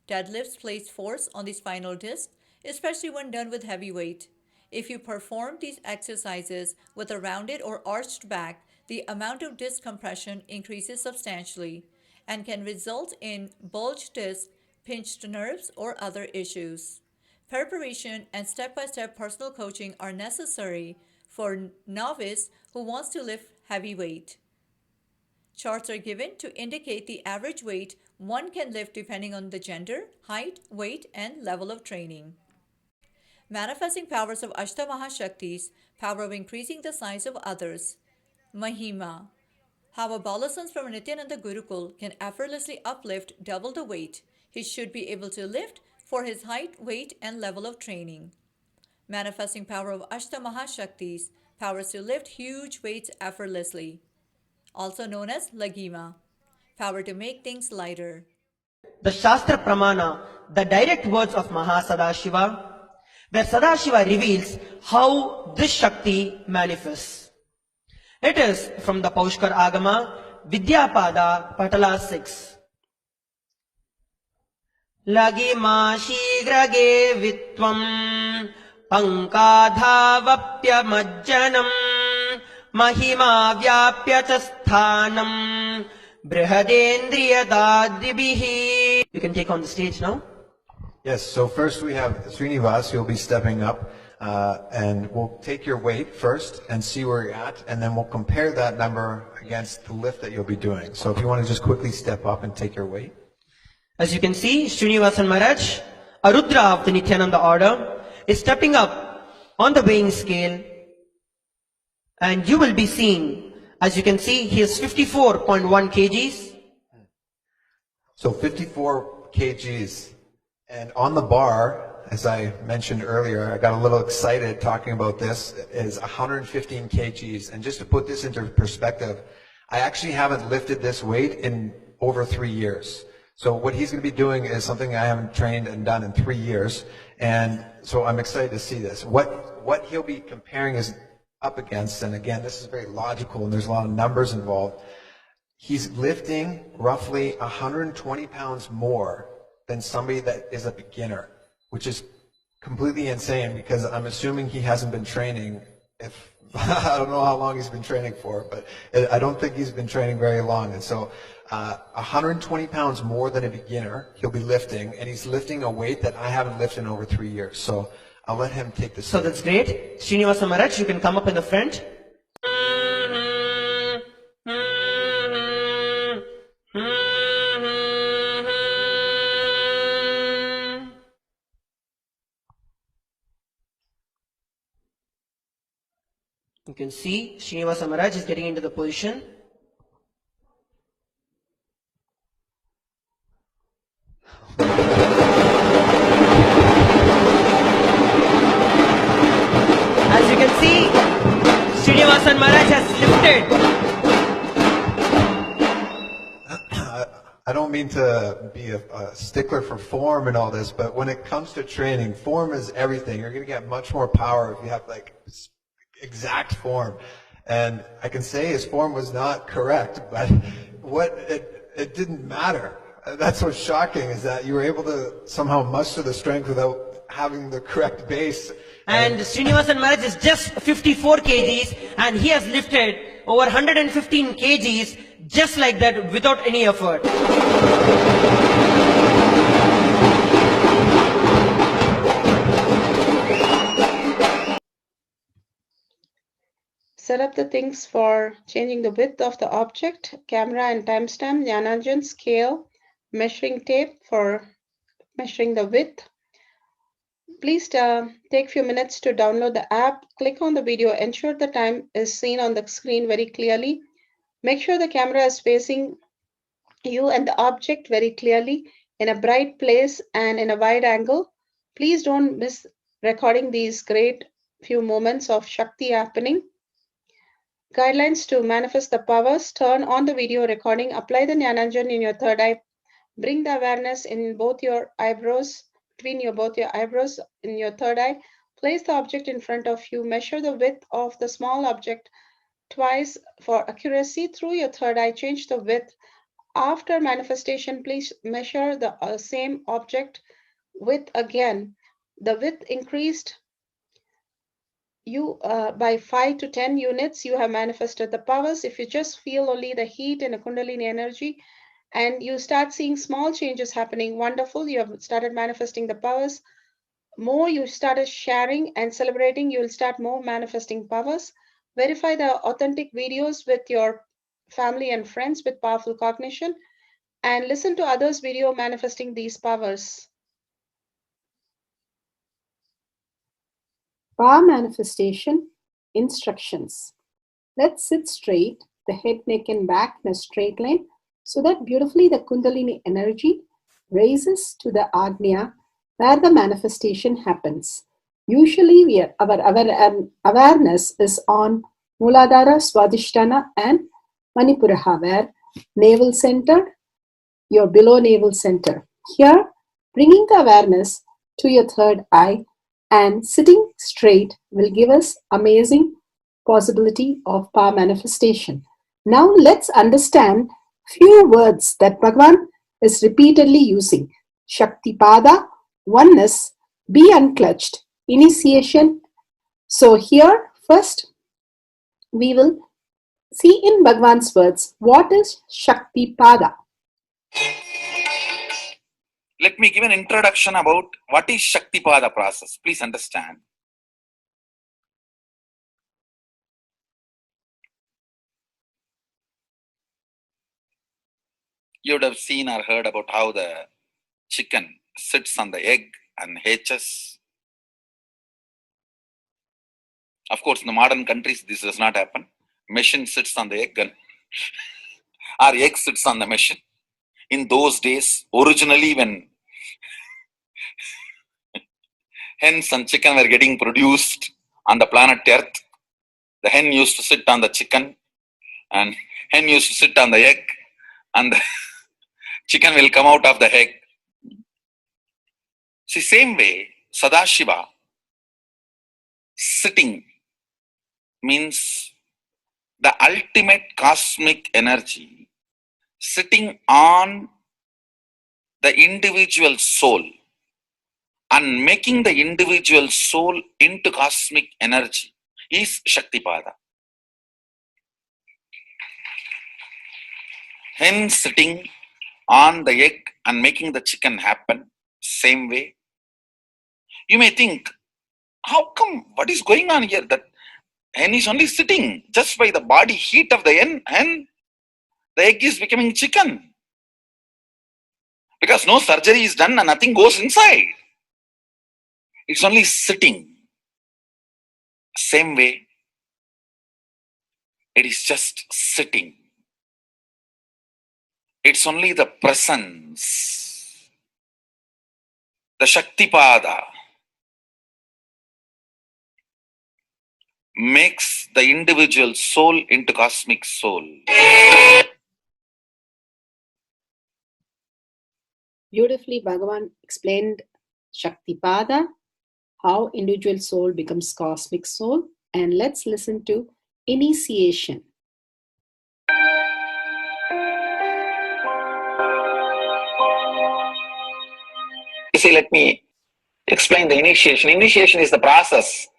Deadlifts place force on the spinal disc, especially when done with heavy weight. If you perform these exercises with a rounded or arched back, the amount of disc compression increases substantially and can result in bulged disc, pinched nerves, or other issues. Preparation and step-by-step personal coaching are necessary for novice who wants to lift heavy weight. Charts are given to indicate the average weight one can lift depending on the gender, height, weight, and level of training. Manifesting powers of Ashta Maha Shaktis, power of increasing the size of others. Mahima, How adolescents from a Nithyananda Gurukul can effortlessly uplift double the weight he should be able to lift for his height, weight, and level of training. Manifesting power of Ashta Maha Shaktis, powers to lift huge weights effortlessly, also known as Lagima, power to make things lighter. The Shastra Pramana, the direct words of Mahasadashiva, where Sadashiva reveals how this Shakti manifests. It is from the Paushkar Agama, Vidyapada, Patala 6. Lagima shigrage vitvam pankadhavapya majjanam mahima vyapya cha sthanam brihadendriyadadribihi. You can take on the stage now. Yes, so first we have Srinivas, who'll be stepping up, and we'll take your weight first and see where you're at, and then we'll compare that number against the lift that you'll be doing. So if you want to just quickly step up and take your weight. As you can see, Srinivasan Maharaj, a Rudra of the Nithyananda order, is stepping up on the weighing scale, and you will be seeing, as you can see, he is 54.1 kgs. So 54 kgs. And on the bar, as I mentioned earlier, I got a little excited talking about this, is 115 kgs. And just to put this into perspective, I actually haven't lifted this weight in over 3 years. So what he's going to be doing is something I haven't trained and done in 3 years. And so I'm excited to see this. What he'll be comparing is up against, and again, this is very logical and there's a lot of numbers involved. He's lifting roughly 120 pounds more than somebody that is a beginner, which is completely insane because I'm assuming he hasn't been training. I don't know how long he's been training for, but I don't think he's been training very long. And so 120 pounds more than a beginner he'll be lifting, and he's lifting a weight that I haven't lifted in over 3 years. So I'll let him take this. So that's great. Srinivasa Maharaj, you can come up in the front. You can see Srinivasa Maharaj is getting into the position. As you can see, Srinivasan Maharaj has lifted. I don't mean to be a stickler for form and all this, but when it comes to training, form is everything. You're going to get much more power if you have like exact form. And I can say his form was not correct, but it didn't matter. That's what's shocking, is that you were able to somehow muster the strength without having the correct base. And Srinivasan Maharaj is just 54 kgs and he has lifted over 115 kgs just like that without any effort. Set up the things for changing the width of the object, camera and timestamp, Jnana scale, measuring tape for measuring the width. Please take a few minutes to download the app, click on the video, ensure the time is seen on the screen very clearly. Make sure the camera is facing you and the object very clearly in a bright place and in a wide angle. Please don't miss recording these great few moments of Shakti happening. Guidelines to manifest the powers: turn on the video recording, apply the Jnananjan in your third eye, bring the awareness in both your eyebrows, both your eyebrows in your third eye, place the object in front of you, measure the width of the small object twice for accuracy through your third eye, change the width. After manifestation, please measure the same object width again. The width increased you by 5 to 10 units, you have manifested the powers. If you just feel only the heat and the Kundalini energy and you start seeing small changes happening, wonderful, you have started manifesting the powers. More you started sharing and celebrating, you will start more manifesting powers. Verify the authentic videos with your family and friends with powerful cognition, and listen to others' video manifesting these powers. Power manifestation instructions. Let's sit straight the head, neck and back in a straight line so that beautifully the Kundalini energy raises to the Agnya where the manifestation happens. Usually our awareness is on Muladhara, Swadhisthana and Manipuraha, where navel center, your below navel center. Here, bringing the awareness to your third eye and sitting straight will give us amazing possibility of power manifestation. Now let's understand few words that Bhagavan is repeatedly using. Shaktipada, oneness, be unclutched, initiation. So here first we will see in Bhagavan's words what is Shaktipada. Let me give an introduction about what is Shaktipada process. Please understand. You would have seen or heard about how the chicken sits on the egg and hatches. Of course, in the modern countries, this does not happen. Machine sits on the egg and or egg sits on the machine. In those days, originally when hens and chicken were getting produced on the planet Earth, the hen used to sit on the chicken and hen used to sit on the egg and the chicken will come out of the egg. See, same way, Sadashiva sitting means the ultimate cosmic energy sitting on the individual soul and making the individual soul into cosmic energy is Shaktipada. Hen sitting on the egg and making the chicken happen, same way. You may think, how come, what is going on here? That hen is only sitting just by the body heat of the hen, the egg is becoming chicken. Because no surgery is done and nothing goes inside. It's only sitting. Same way, it is just sitting. It's only the presence. The Shaktipada makes the individual soul into cosmic soul. Beautifully, Bhagavan explained Shaktipada, how individual soul becomes cosmic soul. And let's listen to initiation. You see, let me explain the initiation. Initiation is the process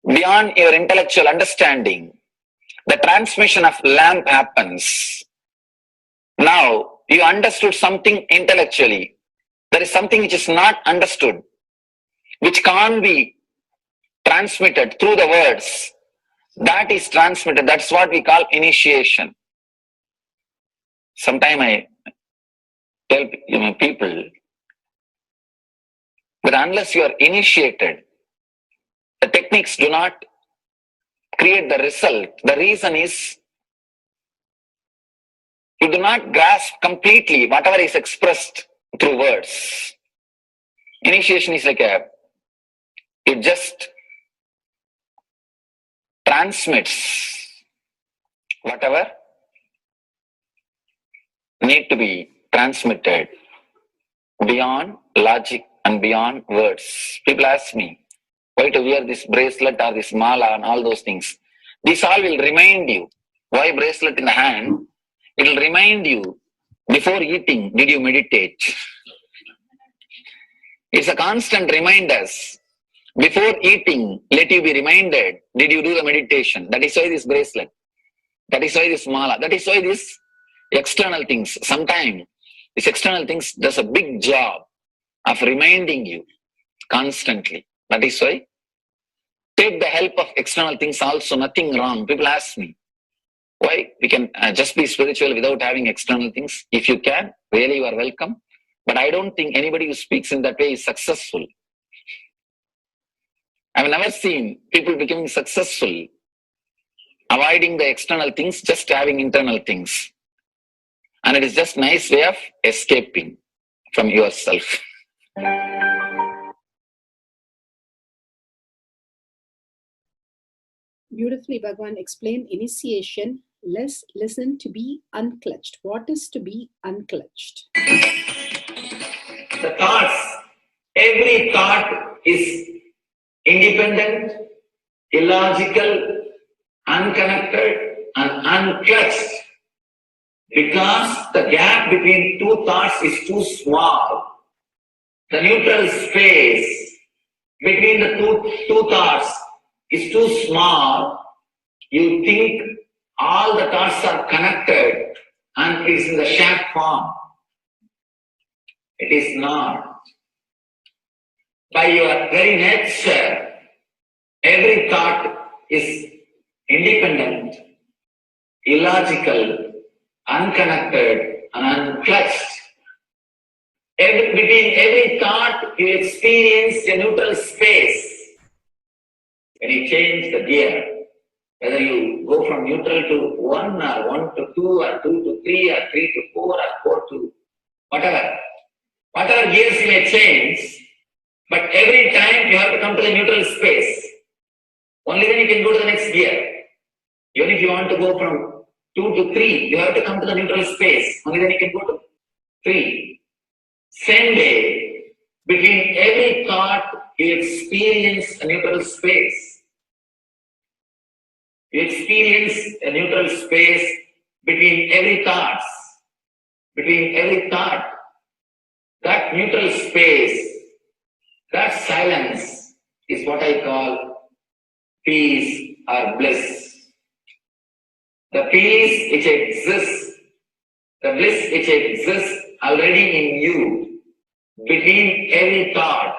beyond your intellectual understanding. The transmission of lamp happens. Now, you understood something intellectually. There is something which is not understood, which can't be transmitted through the words. That is transmitted. That's what we call initiation. Sometimes I tell people that unless you are initiated, the techniques do not create the result. The reason is you do not grasp completely whatever is expressed through words. Initiation is like it just transmits whatever need to be transmitted beyond logic and beyond words. People ask me, why to wear this bracelet or this mala and all those things. This all will remind you. Why bracelet in the hand? It will remind you, before eating, did you meditate? It's a constant reminder. Before eating, let you be reminded, did you do the meditation? That is why this bracelet. That is why this mala. That is why this external things. Sometimes this external things does a big job of reminding you constantly. That is why take the help of external things also, nothing wrong. People ask me, why we can just be spiritual without having external things? If you can, really you are welcome. But I don't think anybody who speaks in that way is successful. I've never seen people becoming successful avoiding the external things, just having internal things. And it is just a nice way of escaping from yourself. Beautifully, Bhagavan explained initiation. Let's listen to be unclutched. What is to be unclutched? The thoughts, every thought is independent, illogical, unconnected, and unclutched. Because the gap between two thoughts is too small. The neutral space between the two thoughts is too small. You think all the thoughts are connected and it is in the shared form. It is not. By your very nature, every thought is independent, illogical, unconnected, and unclutched. Between every thought, you experience a neutral space. When you change the gear, whether you go from neutral to 1 or 1 to 2 or 2 to 3 or 3 to 4 or 4 to whatever gears you may change, but every time you have to come to the neutral space. Only then you can go to the next gear. Even if you want to go from 2 to 3, you have to come to the neutral space. Only then you can go to 3. Same way, between every thought, you experience a neutral space. You experience a neutral space between every thought. Between every thought. That neutral space, that silence is what I call peace or bliss. The peace which exists, the bliss which exists already in you, between every thought,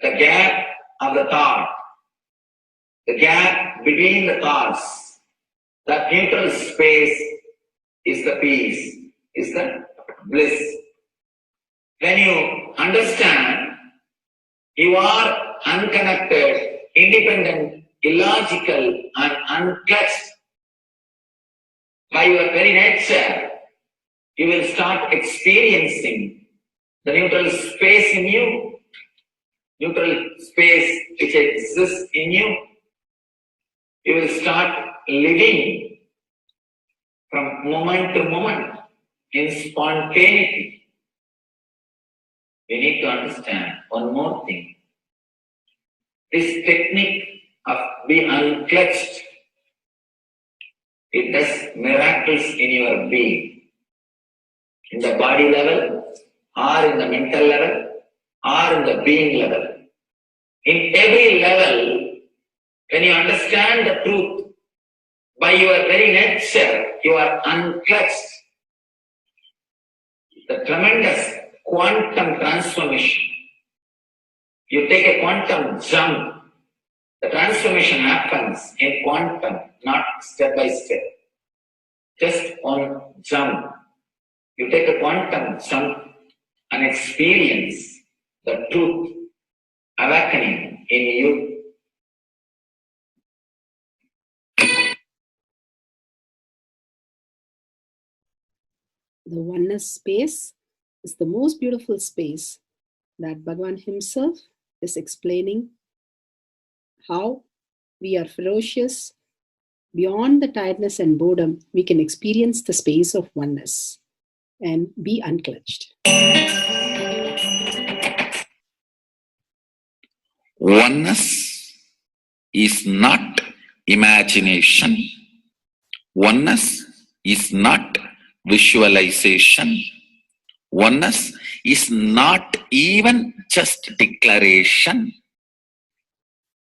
the gap of the thought, the gap between the thoughts, that neutral space is the peace, is the bliss. When you understand you are unconnected, independent, illogical, and unclutched, by your very nature, you will start experiencing the neutral space in you, neutral space which exists in you. You will start living from moment to moment in spontaneity. We need to understand one more thing. This technique of being unclutched, it does miracles in your being. In the body level, or in the mental level, or in the being level. In every level, when you understand the truth, by your very nature, you are unclutched. The tremendous quantum transformation. You take a quantum jump. The transformation happens in quantum, not step by step. Just one jump. You take a quantum jump and experience the truth awakening in you. The oneness space is the most beautiful space that Bhagavan himself is explaining how we are ferocious. Beyond the tiredness and boredom, we can experience the space of oneness and be unclutched. Oneness is not imagination. Oneness is not visualization. Oneness is not even just declaration.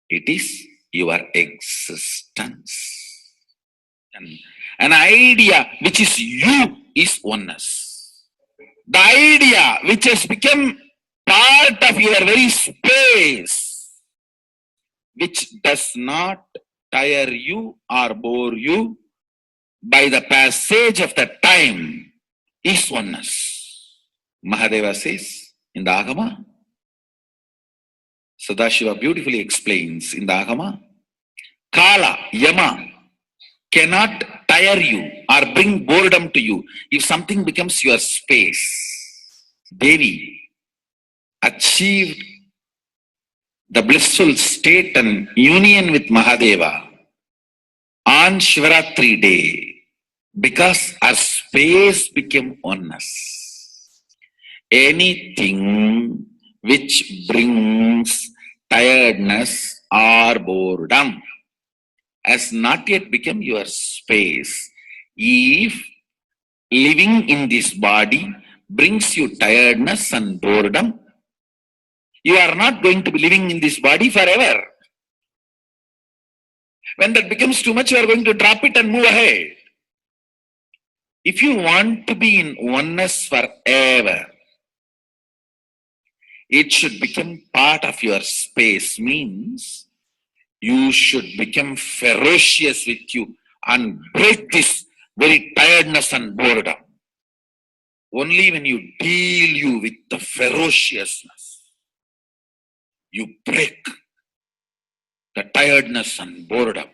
It is your existence. An idea which is you is oneness. The idea which has become part of your very space, which does not tire you or bore you by the passage of the time, is oneness. Mahadeva says in the Agama, Sadashiva beautifully explains in the Agama, Kala, Yama cannot tire you or bring boredom to you if something becomes your space. Devi achieved the blissful state and union with Mahadeva on Shivaratri day because our space became oneness. Anything which brings tiredness or boredom has not yet become your space. If living in this body brings you tiredness and boredom, you are not going to be living in this body forever. When that becomes too much, you are going to drop it and move ahead. If you want to be in oneness forever, it should become part of your space, means you should become ferocious with you and break this very tiredness and boredom. Only when you deal you with the ferociousness, you break the tiredness and boredom.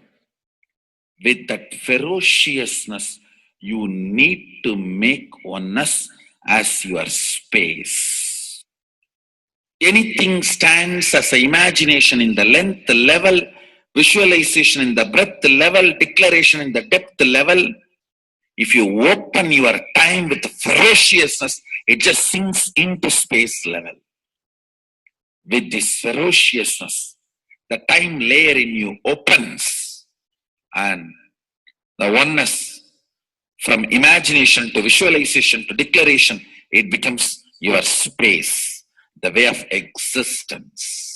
With that ferociousness, you need to make oneness as your space. Anything stands as an imagination in the length level, visualization in the breadth level, declaration in the depth level. If you open your time with ferociousness, it just sinks into space level. With this ferociousness, the time layer in you opens, and the oneness from imagination to visualization to declaration, it becomes your space, the way of existence.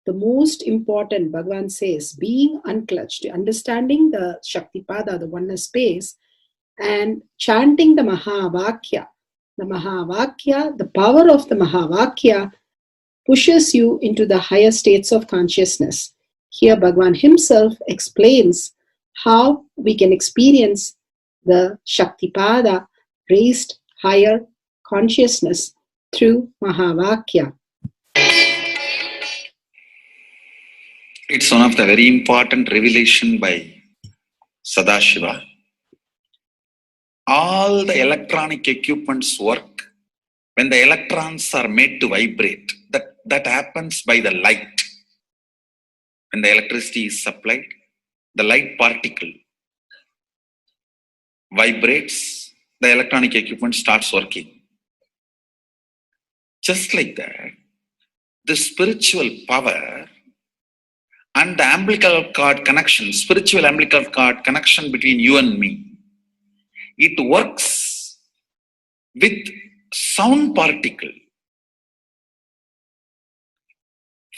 The most important, Bhagavan says, being unclutched, understanding the Shaktipada, the oneness space, and chanting the Mahavakya. The Mahavakya, the power of the Mahavakya pushes you into the higher states of consciousness. Here Bhagavan himself explains how we can experience the Shaktipada, raised higher consciousness through Mahavakya. It's one of the very important revelation by Sadashiva. All the electronic equipments work when the electrons are made to vibrate. That happens by the light. When the electricity is supplied, the light particle vibrates, the electronic equipment starts working. Just like that, the spiritual power and the umbilical cord connection, spiritual umbilical cord connection between you and me, it works with sound particle.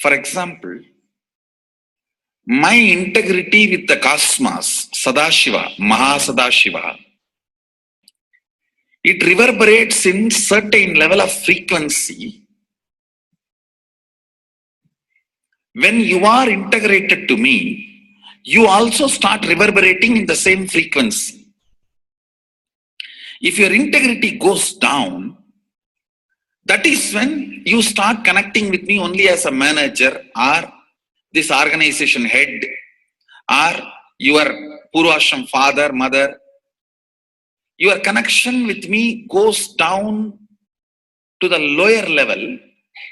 For example, my integrity with the cosmos, Sadashiva, Mahasadashiva, it reverberates in certain level of frequency. When you are integrated to me, you also start reverberating in the same frequency. If your integrity goes down, that is when you start connecting with me only as a manager or this organization head or your Purvashram father, mother. Your connection with me goes down to the lower level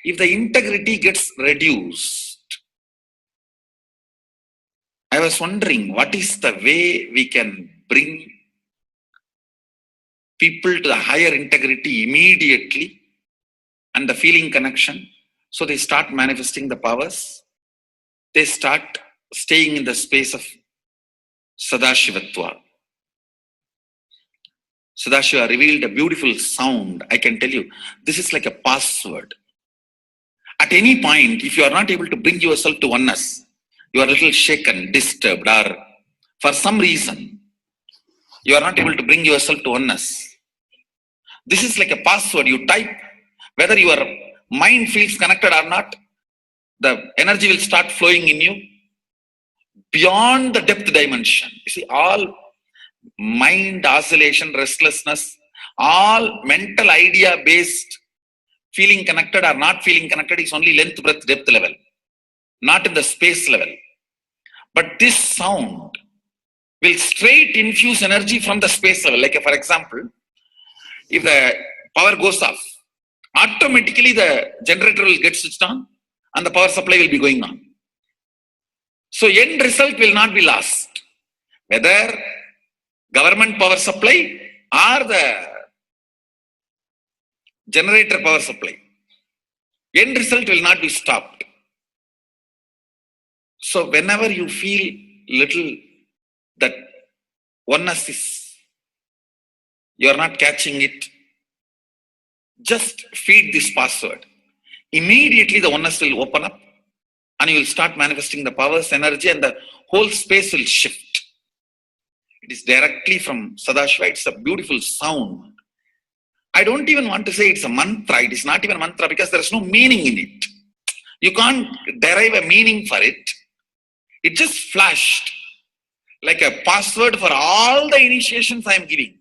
if the integrity gets reduced. I was wondering, what is the way we can bring people to the higher integrity immediately and the feeling connection, so they start manifesting the powers, they start staying in the space of Sadashivatva. Sadashiva revealed a beautiful sound. I can tell you, this is like a password. At any point, if you are not able to bring yourself to oneness, you are a little shaken, disturbed, or for some reason, you are not able to bring yourself to oneness. This is like a password. You type, whether your mind feels connected or not, the energy will start flowing in you beyond the depth dimension. You see, all mind oscillation, restlessness, all mental idea based feeling connected or not feeling connected is only length, breadth, depth level, not in the space level. But this sound will straight infuse energy from the space level. Like for example, if the power goes off, automatically the generator will get switched on and the power supply will be going on. So end result will not be lost. Whether government power supply or the generator power supply, end result will not be stopped. So whenever you feel little that oneness is, you are not catching it, just feed this password. Immediately the oneness will open up and you will start manifesting the powers, energy, and the whole space will shift. It is directly from Sadashiva. It's a beautiful sound. I don't even want to say it's a mantra. It is not even a mantra because there is no meaning in it. You can't derive a meaning for it. It just flashed like a password for all the initiations I am giving.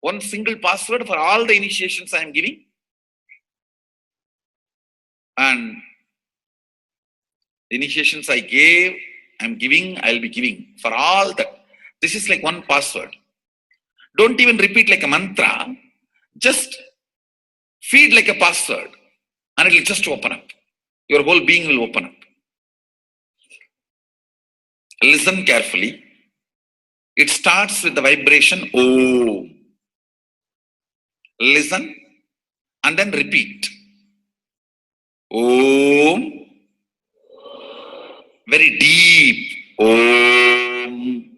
One single password for all the initiations I am giving. And the initiations I gave, I am giving, I will be giving for all that. This is like one password. Don't even repeat like a mantra. Just feed like a password and it will just open up. Your whole being will open up. Listen carefully. It starts with the vibration Om. Listen and then repeat. Om. Very deep. Om.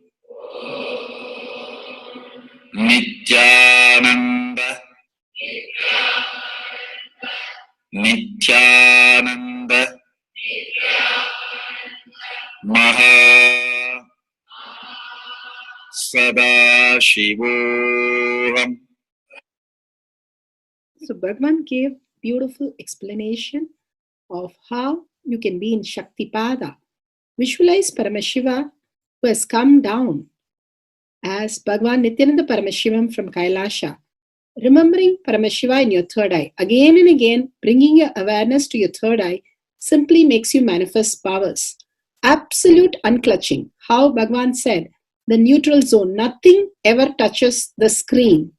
Nithyananda. Nithyananda. Maha Shivoham. So Bhagavan gave beautiful explanation of how you can be in Shaktipada. Visualize Paramashiva who has come down as Bhagavan Nithyananda Paramashivam from Kailasha. Remembering Paramashiva in your third eye, again and again, bringing your awareness to your third eye simply makes you manifest powers. Absolute unclutching. How Bhagavan said, the neutral zone, nothing ever touches the screen.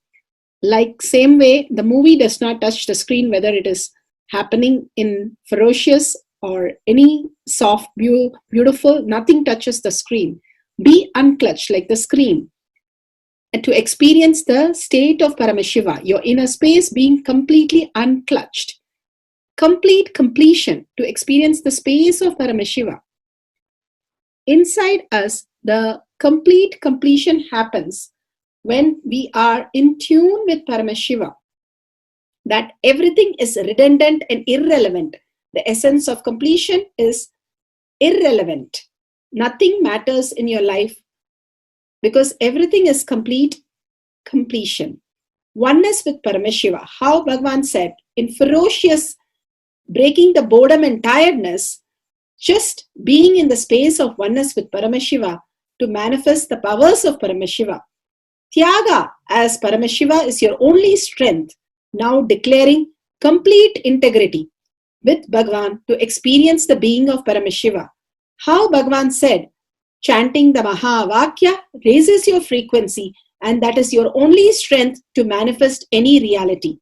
Like same way, the movie does not touch the screen, whether it is happening in ferocious or any soft, beautiful, nothing touches the screen. Be unclutched like the screen. And to experience the state of Paramashiva, your inner space being completely unclutched. Complete completion to experience the space of Paramashiva. Inside us, the complete completion happens when we are in tune with Paramashiva. That everything is redundant and irrelevant. The essence of completion is irrelevant. Nothing matters in your life because everything is complete completion. Oneness with Paramashiva. How Bhagavan said, in ferocious breaking the boredom and tiredness, just being in the space of oneness with Paramashiva to manifest the powers of Paramashiva. Tyaga as Paramashiva is your only strength, now declaring complete integrity with Bhagavan to experience the being of Paramashiva. How Bhagavan said, chanting the Mahavakya raises your frequency and that is your only strength to manifest any reality.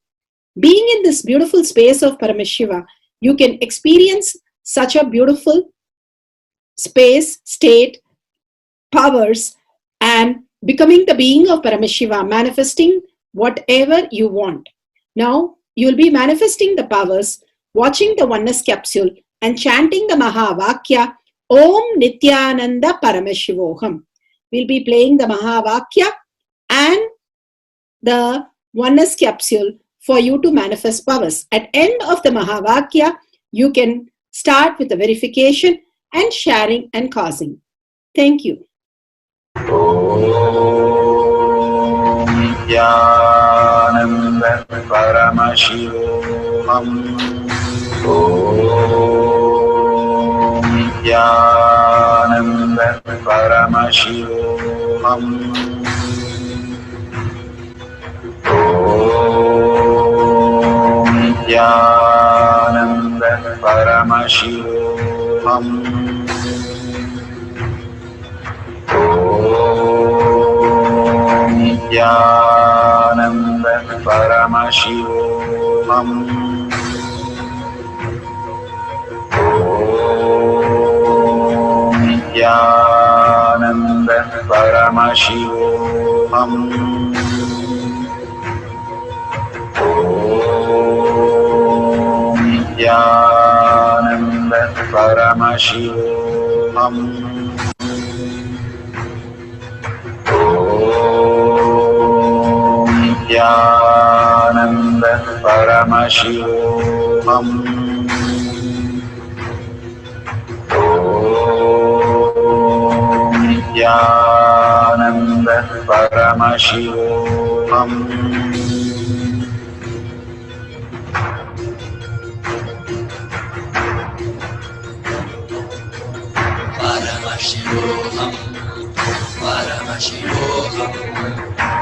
Being in this beautiful space of Paramashiva, you can experience such a beautiful space, state, powers, and becoming the being of Paramashiva, manifesting whatever you want. Now, you will be manifesting the powers, watching the oneness capsule, and chanting the Mahavakya, Om Nithyananda Paramashivoham. We'll be playing the Mahavakya and the oneness capsule for you to manifest powers. At end of the Mahavakya, you can start with the verification and sharing and causing. Thank you. Om Nithyananda Paramashivoham. Om Nithyananda Paramashivoham. Nithyananda Paramashivoham. Nithyananda Paramashivoham. Nithyananda Paramashivoham. Nithyananda Paramashivoham. Nithyananda Paramashivoham. Nithyananda Paramashivoham.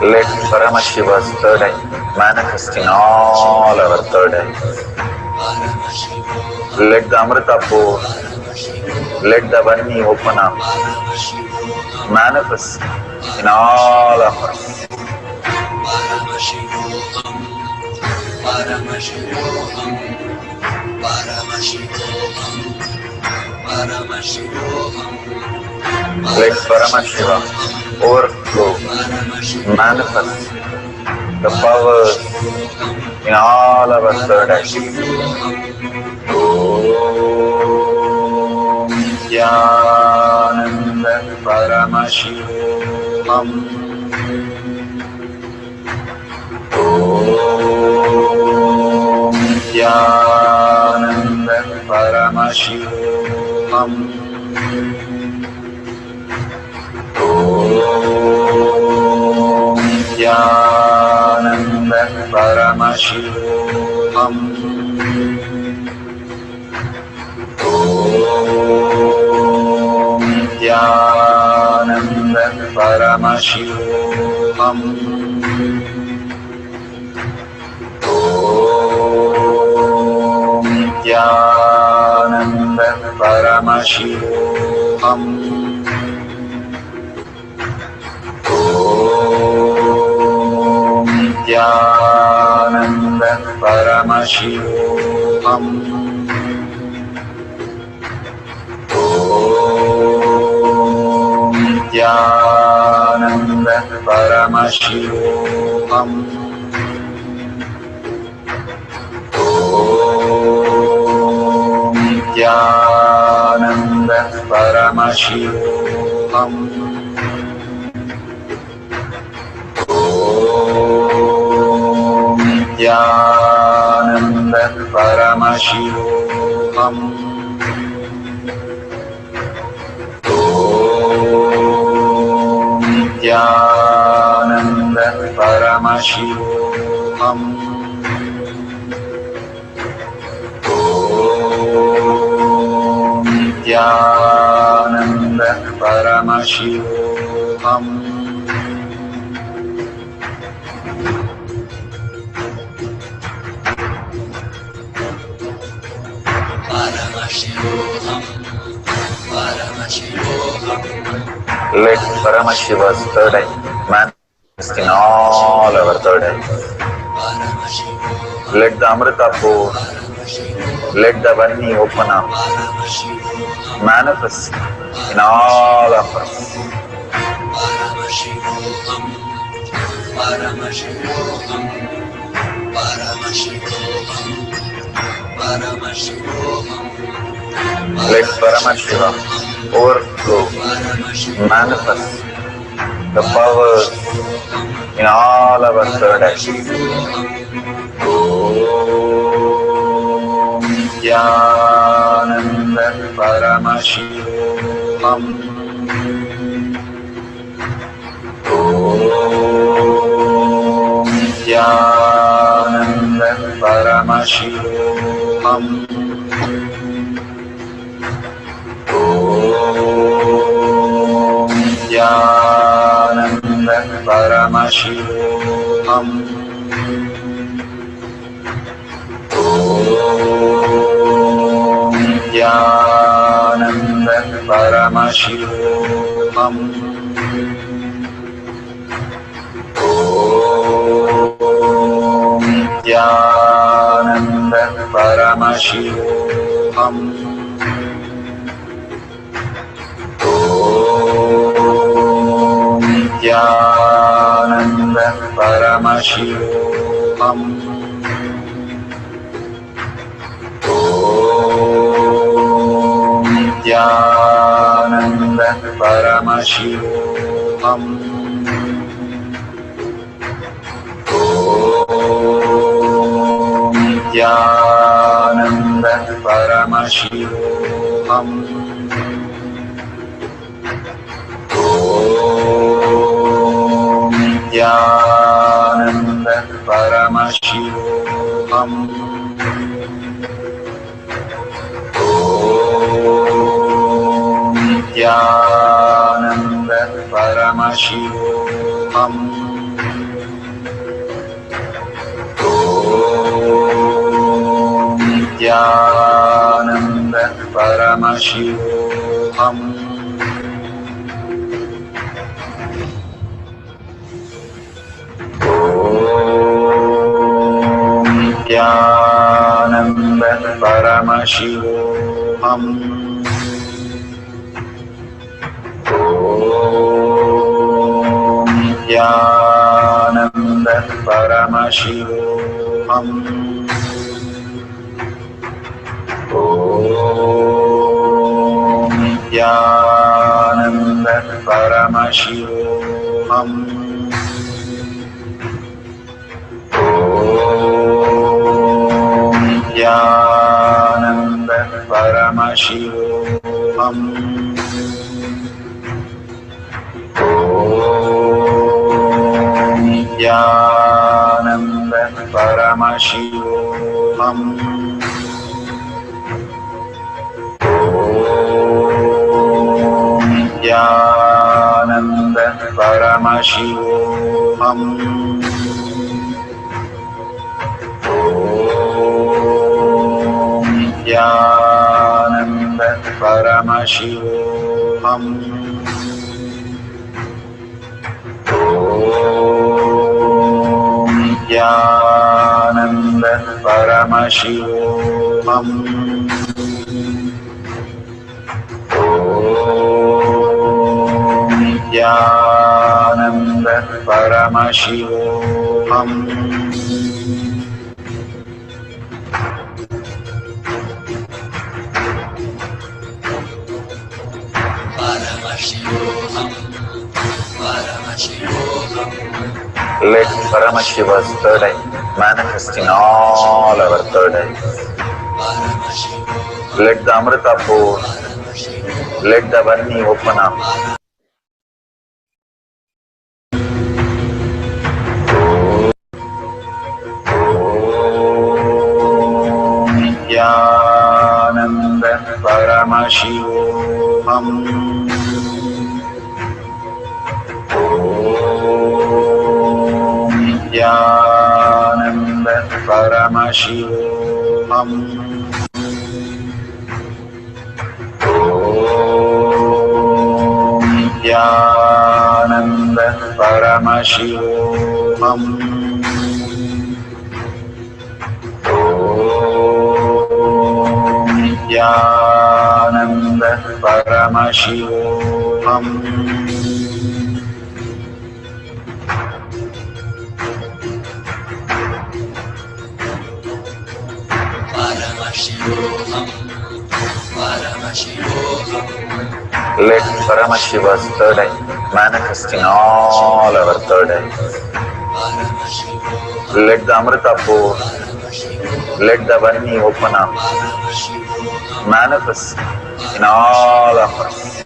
Let Paramashiva's third eye manifest in all our third eyes. Let the Amrita pour, let the Vani open up, manifest in all of us. Let Paramashiva overflow, manifest the powers in all our third eyes. Om Nithyananda Paramashivoham. Om Nithyananda Paramashivoham. Om Nithyananda Paramashivoham. Om Nithyananda Paramashivoham. Om Nithyananda Paramashivoham. Om Nithyananda Paramashivoham. Om Nithyananda Paramashivoham. Om Nithyananda Paramashivoham. Om Nithyananda Paramashivoham. Om Nithyananda Paramashivoham. Om Nithyananda Paramashivoham. Let Paramashiva's third eye manifest in all our third eyes. Let the Amrita pour, let the Vani open up, manifest in all of us. Let Paramashiva overflow, manifest the powers in all our third eyes. Om Nithyananda Paramashivoham. Om Nithyananda Paramashivoham. Om Nithyananda Paramashivam. Om Nithyananda Paramashivam. Om Nithyananda Paramashivam. Om Nithyananda Paramashivam. Om Nithyananda Paramashivam. Om Nithyananda Paramashivam. Om Nithyananda Paramashivam. Om Nithyananda Paramashivam. Om Nithyananda Paramashivam. Om Nithyananda Paramashivam. Om Nithyananda Paramashivam. Om Nithyananda Paramashivam. Om Nithyananda Paramashivam. Om Nithyananda Paramashivam. Om Nithyananda Paramashivam. Om Nithyananda Paramashivam. Om Nithyananda Paramashivam. Om Nithyananda Paramashivam. Let Paramashiva's third eye manifest in all our third eyes. Let the Amrita pour, let the Varni open up. Om Nithyananda Paramashivam. Om Nithyananda Paramashivam. Om Nithyananda Paramashivam. Om Nithyananda Paramashivam. Let Paramashiva's third eye manifest in all our third eyes. Let the Amrita pour, let the Varni open up, manifest in all of us.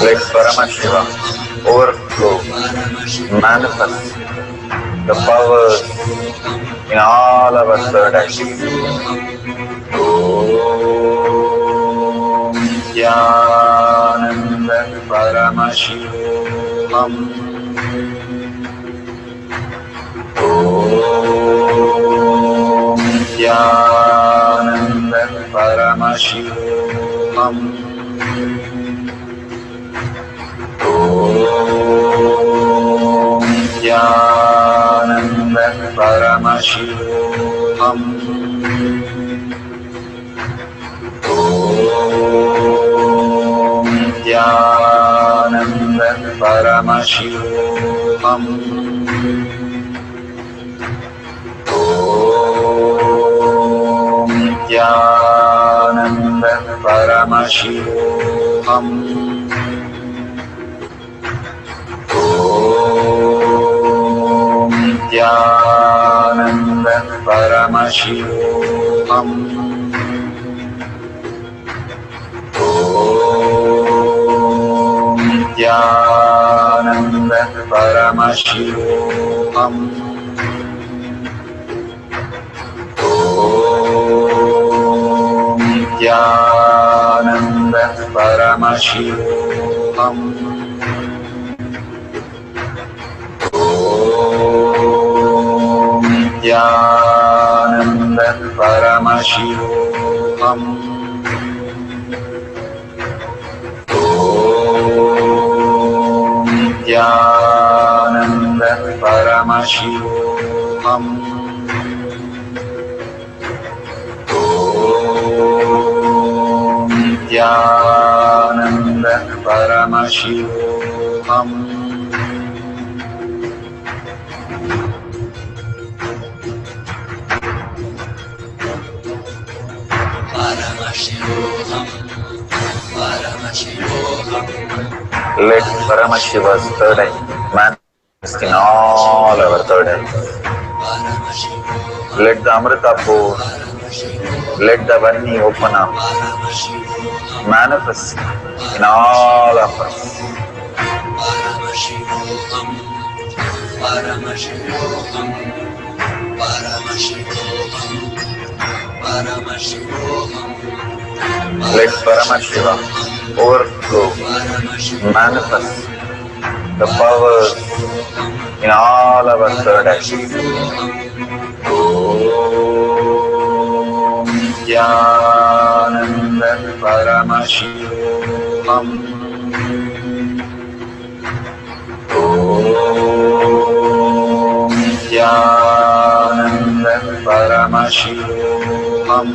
Let Paramashiva overflow, manifest the powers in all our third activities. Om Nithyananda Paramashivam. Om Nithyananda Paramashivam. Om Nithyananda Paramashivam. Om Nithyananda Paramashivam. Om Nithyananda Paramashivam. Om Nithyananda Paramashivam. Om Nithyananda Paramashivam. Om Nithyananda Paramashivam. Om Nithyananda Paramashivam. Om Nithyananda Paramashivam. Om Nithyananda Paramashivam. Let Paramashiva's third eye manifest in all our third eyes. Let the Amrita pour, let the Varni open up, manifest in all of us. Let Paramashiva overflow, manifest the powers in all our third activities. Om Nithyananda Paramashivam. Om Nithyananda Paramashivam. Om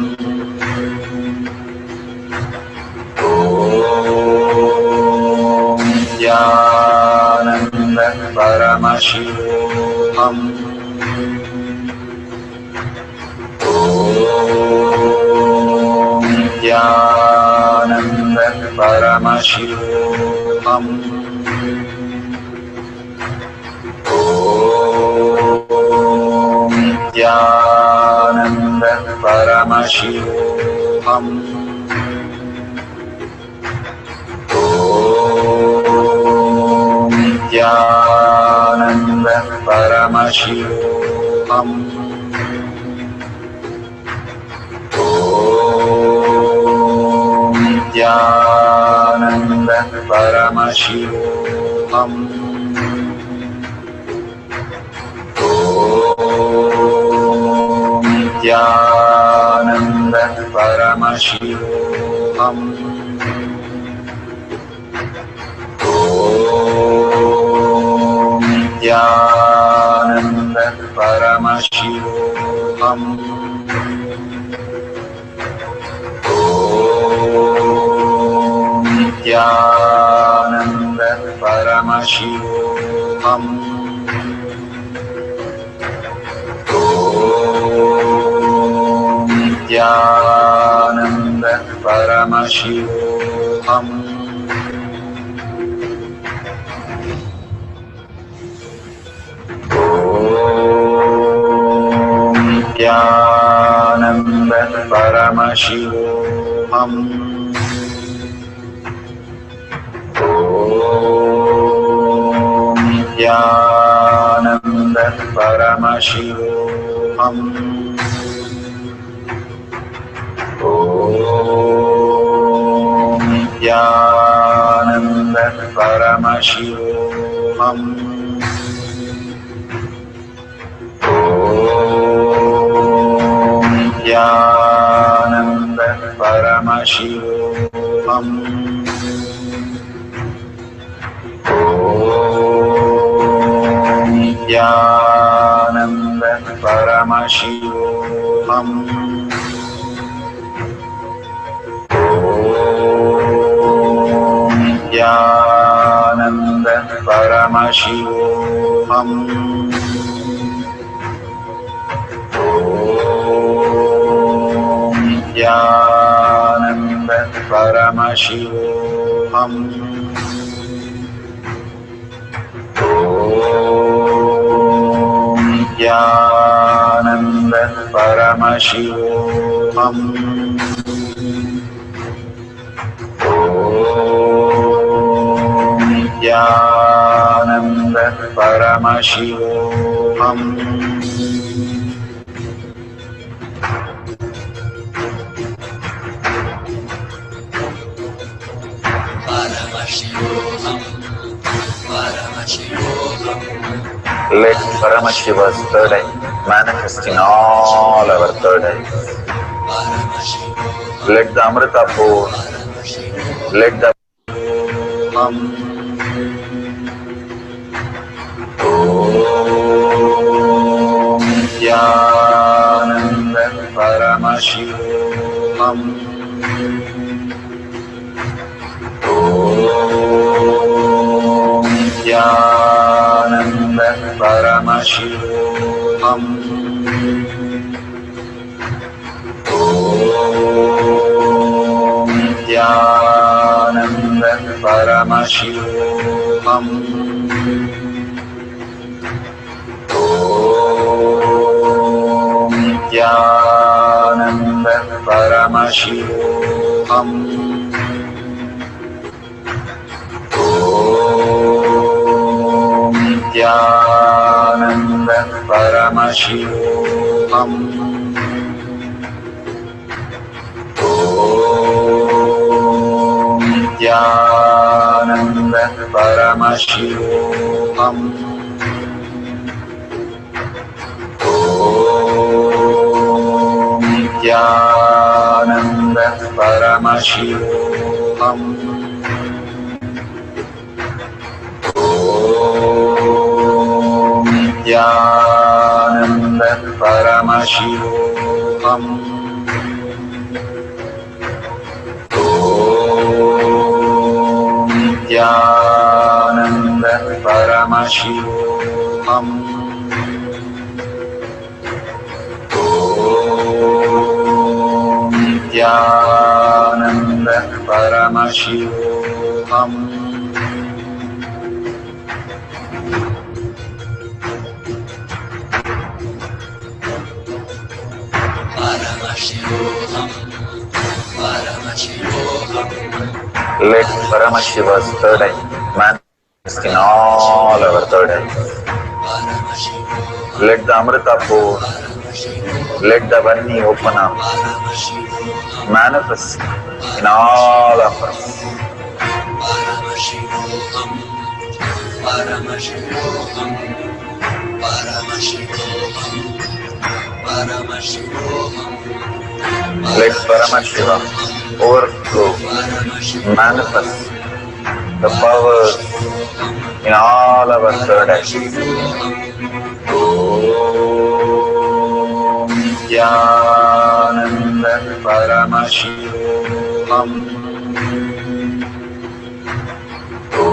Nithyananda Paramashivam. Om Nithyananda Paramashivam. Om Nithyananda Paramashivam. Om Nithyananda Paramashivam. Om Nithyananda Paramashivam. Om Nithyananda Paramashivam. Om Nithyananda Paramashivam. Om Nithyananda Paramashivam. Om Nithyananda Paramashivam. Om Nithyananda Paramashivam. Om Nithyananda Paramashivam. Om Nithyananda Paramashivam. Om Nithyananda Paramashivam. Om Nithyananda Paramashivam. Om Nithyananda Paramashivam. Om Nithyananda Paramashivam. Om Nithyananda Paramashivam. Om Nithyananda Paramashivam. Let Paramashiva's third eye manifest in all our third eyes. Let the Amrita pour, let the Om Nithyananda Paramashivam. Om Nithyananda Paramashivam. Om Nithyananda Paramashivam. Om Nithyananda Paramashivam. Om Nithyananda Paramashivam. Om Nithyananda Paramashivam. Om Nithyananda Paramashivam. Om Nithyananda Paramashivam. Om Nithyananda Paramashivam. Om Nithyananda Paramashivam. Let Paramashiva's third eye manifest in all our third eyes. Let the Amrita pour, let the Vani open up, manifest in all of us. Let Paramashiva overflow, manifest the powers in all our third eyes. Om Nithyananda Paramashivam. Om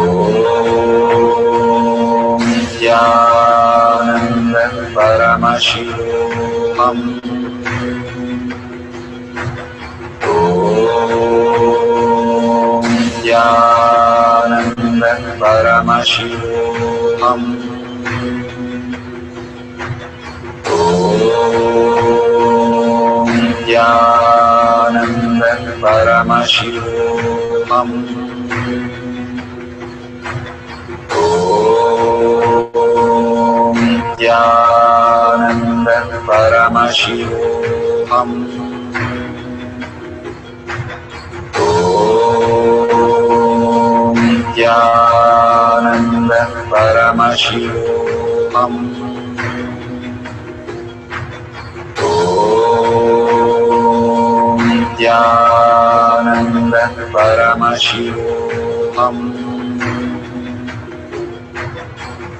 Nithyananda Paramashivam. Om Nithyananda Paramashivam. Om Nithyananda Paramashivam. Om Nithyananda Paramashivoham. Om Nithyananda Paramashivoham. Om Nithyananda Paramashivoham.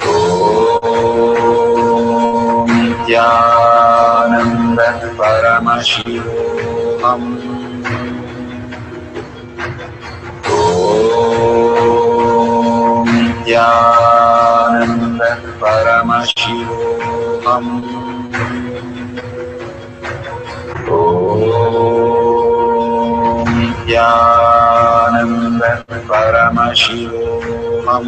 Om Nithyananda Paramashivoham. Om Nithyananda Paramashivoham. Om Nithyananda Paramashivoham.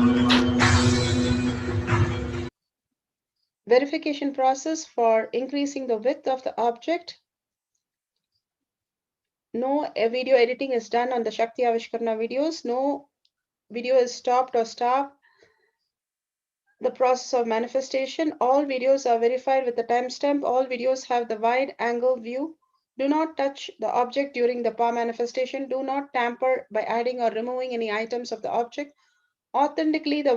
Verification process for increasing the width of the object. No video editing is done on the Shakti Avishkarana videos. No video is stopped or stopped. The process of manifestation. All videos are verified with the timestamp. All videos have the wide angle view. Do not touch the object during the power manifestation. Do not tamper by adding or removing any items of the object. Authentically, the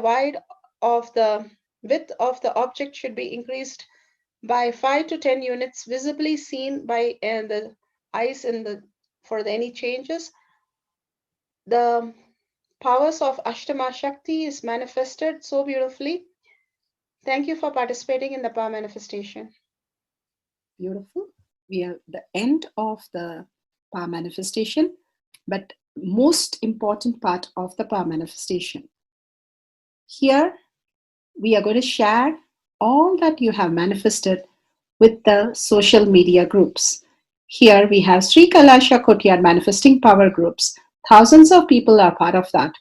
width of the object should be increased by 5 to 10 units, visibly seen by the eyes for any changes. The powers of Ashta Maha Shakti is manifested so beautifully. Thank you for participating in the power manifestation. Beautiful. We are at the end of the power manifestation, but most important part of the power manifestation. Here, we are going to share all that you have manifested with the social media groups. Here we have Sri Kailasha Kotyar manifesting power groups. Thousands of people are part of that.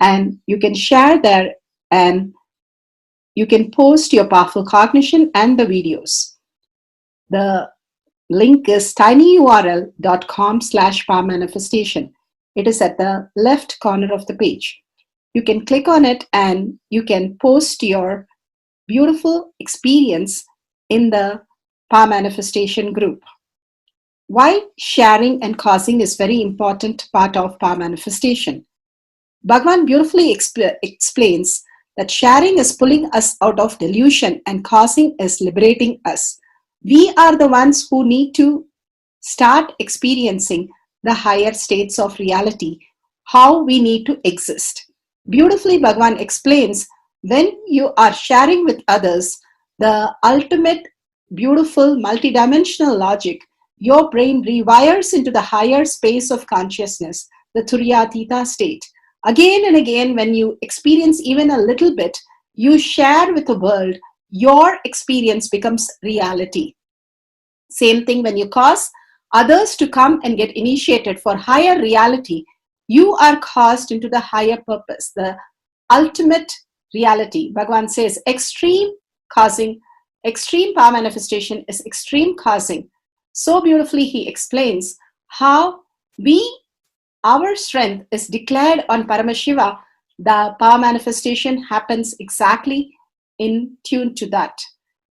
And you can share there and you can post your powerful cognition and the videos. The link is tinyurl.com/power manifestation. It is at the left corner of the page. You can click on it and you can post your beautiful experience in the power manifestation group. Why sharing and causing is very important part of power manifestation. Bhagavan beautifully explains that sharing is pulling us out of delusion and causing is liberating us. We are the ones who need to start experiencing the higher states of reality, how we need to exist. Beautifully, Bhagavan explains when you are sharing with others the ultimate beautiful multidimensional logic, your brain rewires into the higher space of consciousness, the Turyatita state. Again and again, when you experience even a little bit, you share with the world, your experience becomes reality. Same thing when you cause others to come and get initiated for higher reality, you are caused into the higher purpose, the ultimate reality. Bhagavan says extreme causing, extreme power manifestation is extreme causing. So beautifully he explains how our strength is declared on Paramashiva. The power manifestation happens exactly in tune to that.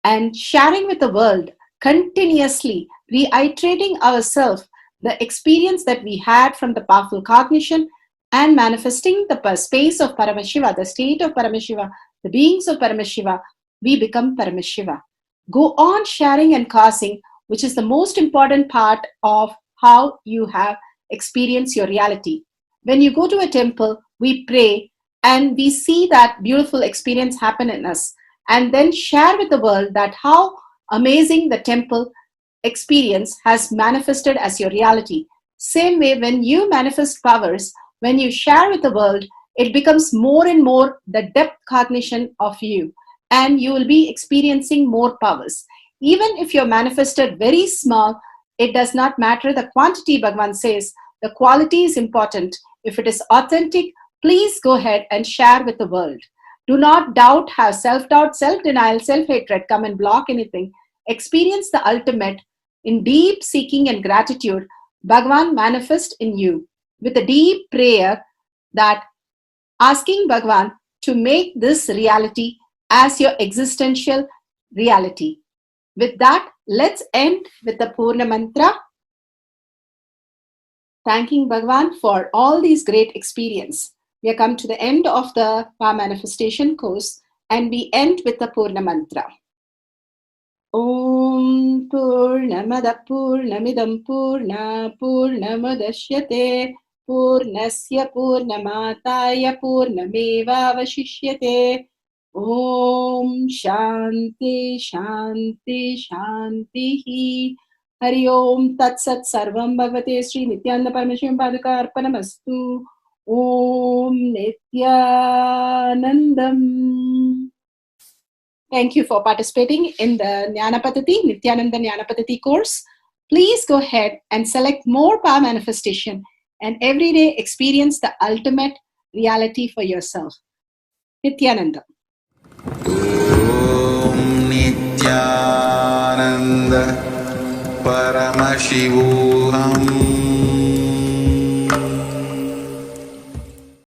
And sharing with the world, continuously reiterating ourselves the experience that we had from the powerful cognition and manifesting the space of Paramashiva, the state of Paramashiva, the beings of Paramashiva, we become Paramashiva. Go on sharing and causing, which is the most important part of how you have experienced your reality. When you go to a temple, we pray and we see that beautiful experience happen in us, and then share with the world that how amazing the temple experience has manifested as your reality. Same way, when you manifest powers, when you share with the world, it becomes more and more the depth cognition of you, and you will be experiencing more powers. Even if you're manifested very small, it does not matter the quantity. Bhagavan says the quality is important. If it is authentic, please go ahead and share with the world. Do not doubt, have self-doubt, self-denial, self-hatred come and block anything. Experience the ultimate in deep seeking and gratitude. Bhagavan manifest in you with a deep prayer, that asking Bhagavan to make this reality as your existential reality. With that, Let's end with the Purna Mantra, thanking Bhagwan for all these great experience. We have come to the end of the Power Manifestation course and we end with the Purna Mantra. Om Purnamada Purnamidam Purna Purnamadashyate Purnasya Purnamataya Purnameva Vashishyate. Om Shanti Shanti Shanti. Hari Om Tat Sat Sarvam Bhavate Sri Nithyananda Paramashiva Padaka Arpanamastu. Om Nithyanandam. Thank you for participating in the Jnana Paddhati, Nithyananda Jnana Paddhati course. Please go ahead and select more power manifestation and every day experience the ultimate reality for yourself. Nithyananda. Om Nithyananda Paramashivoham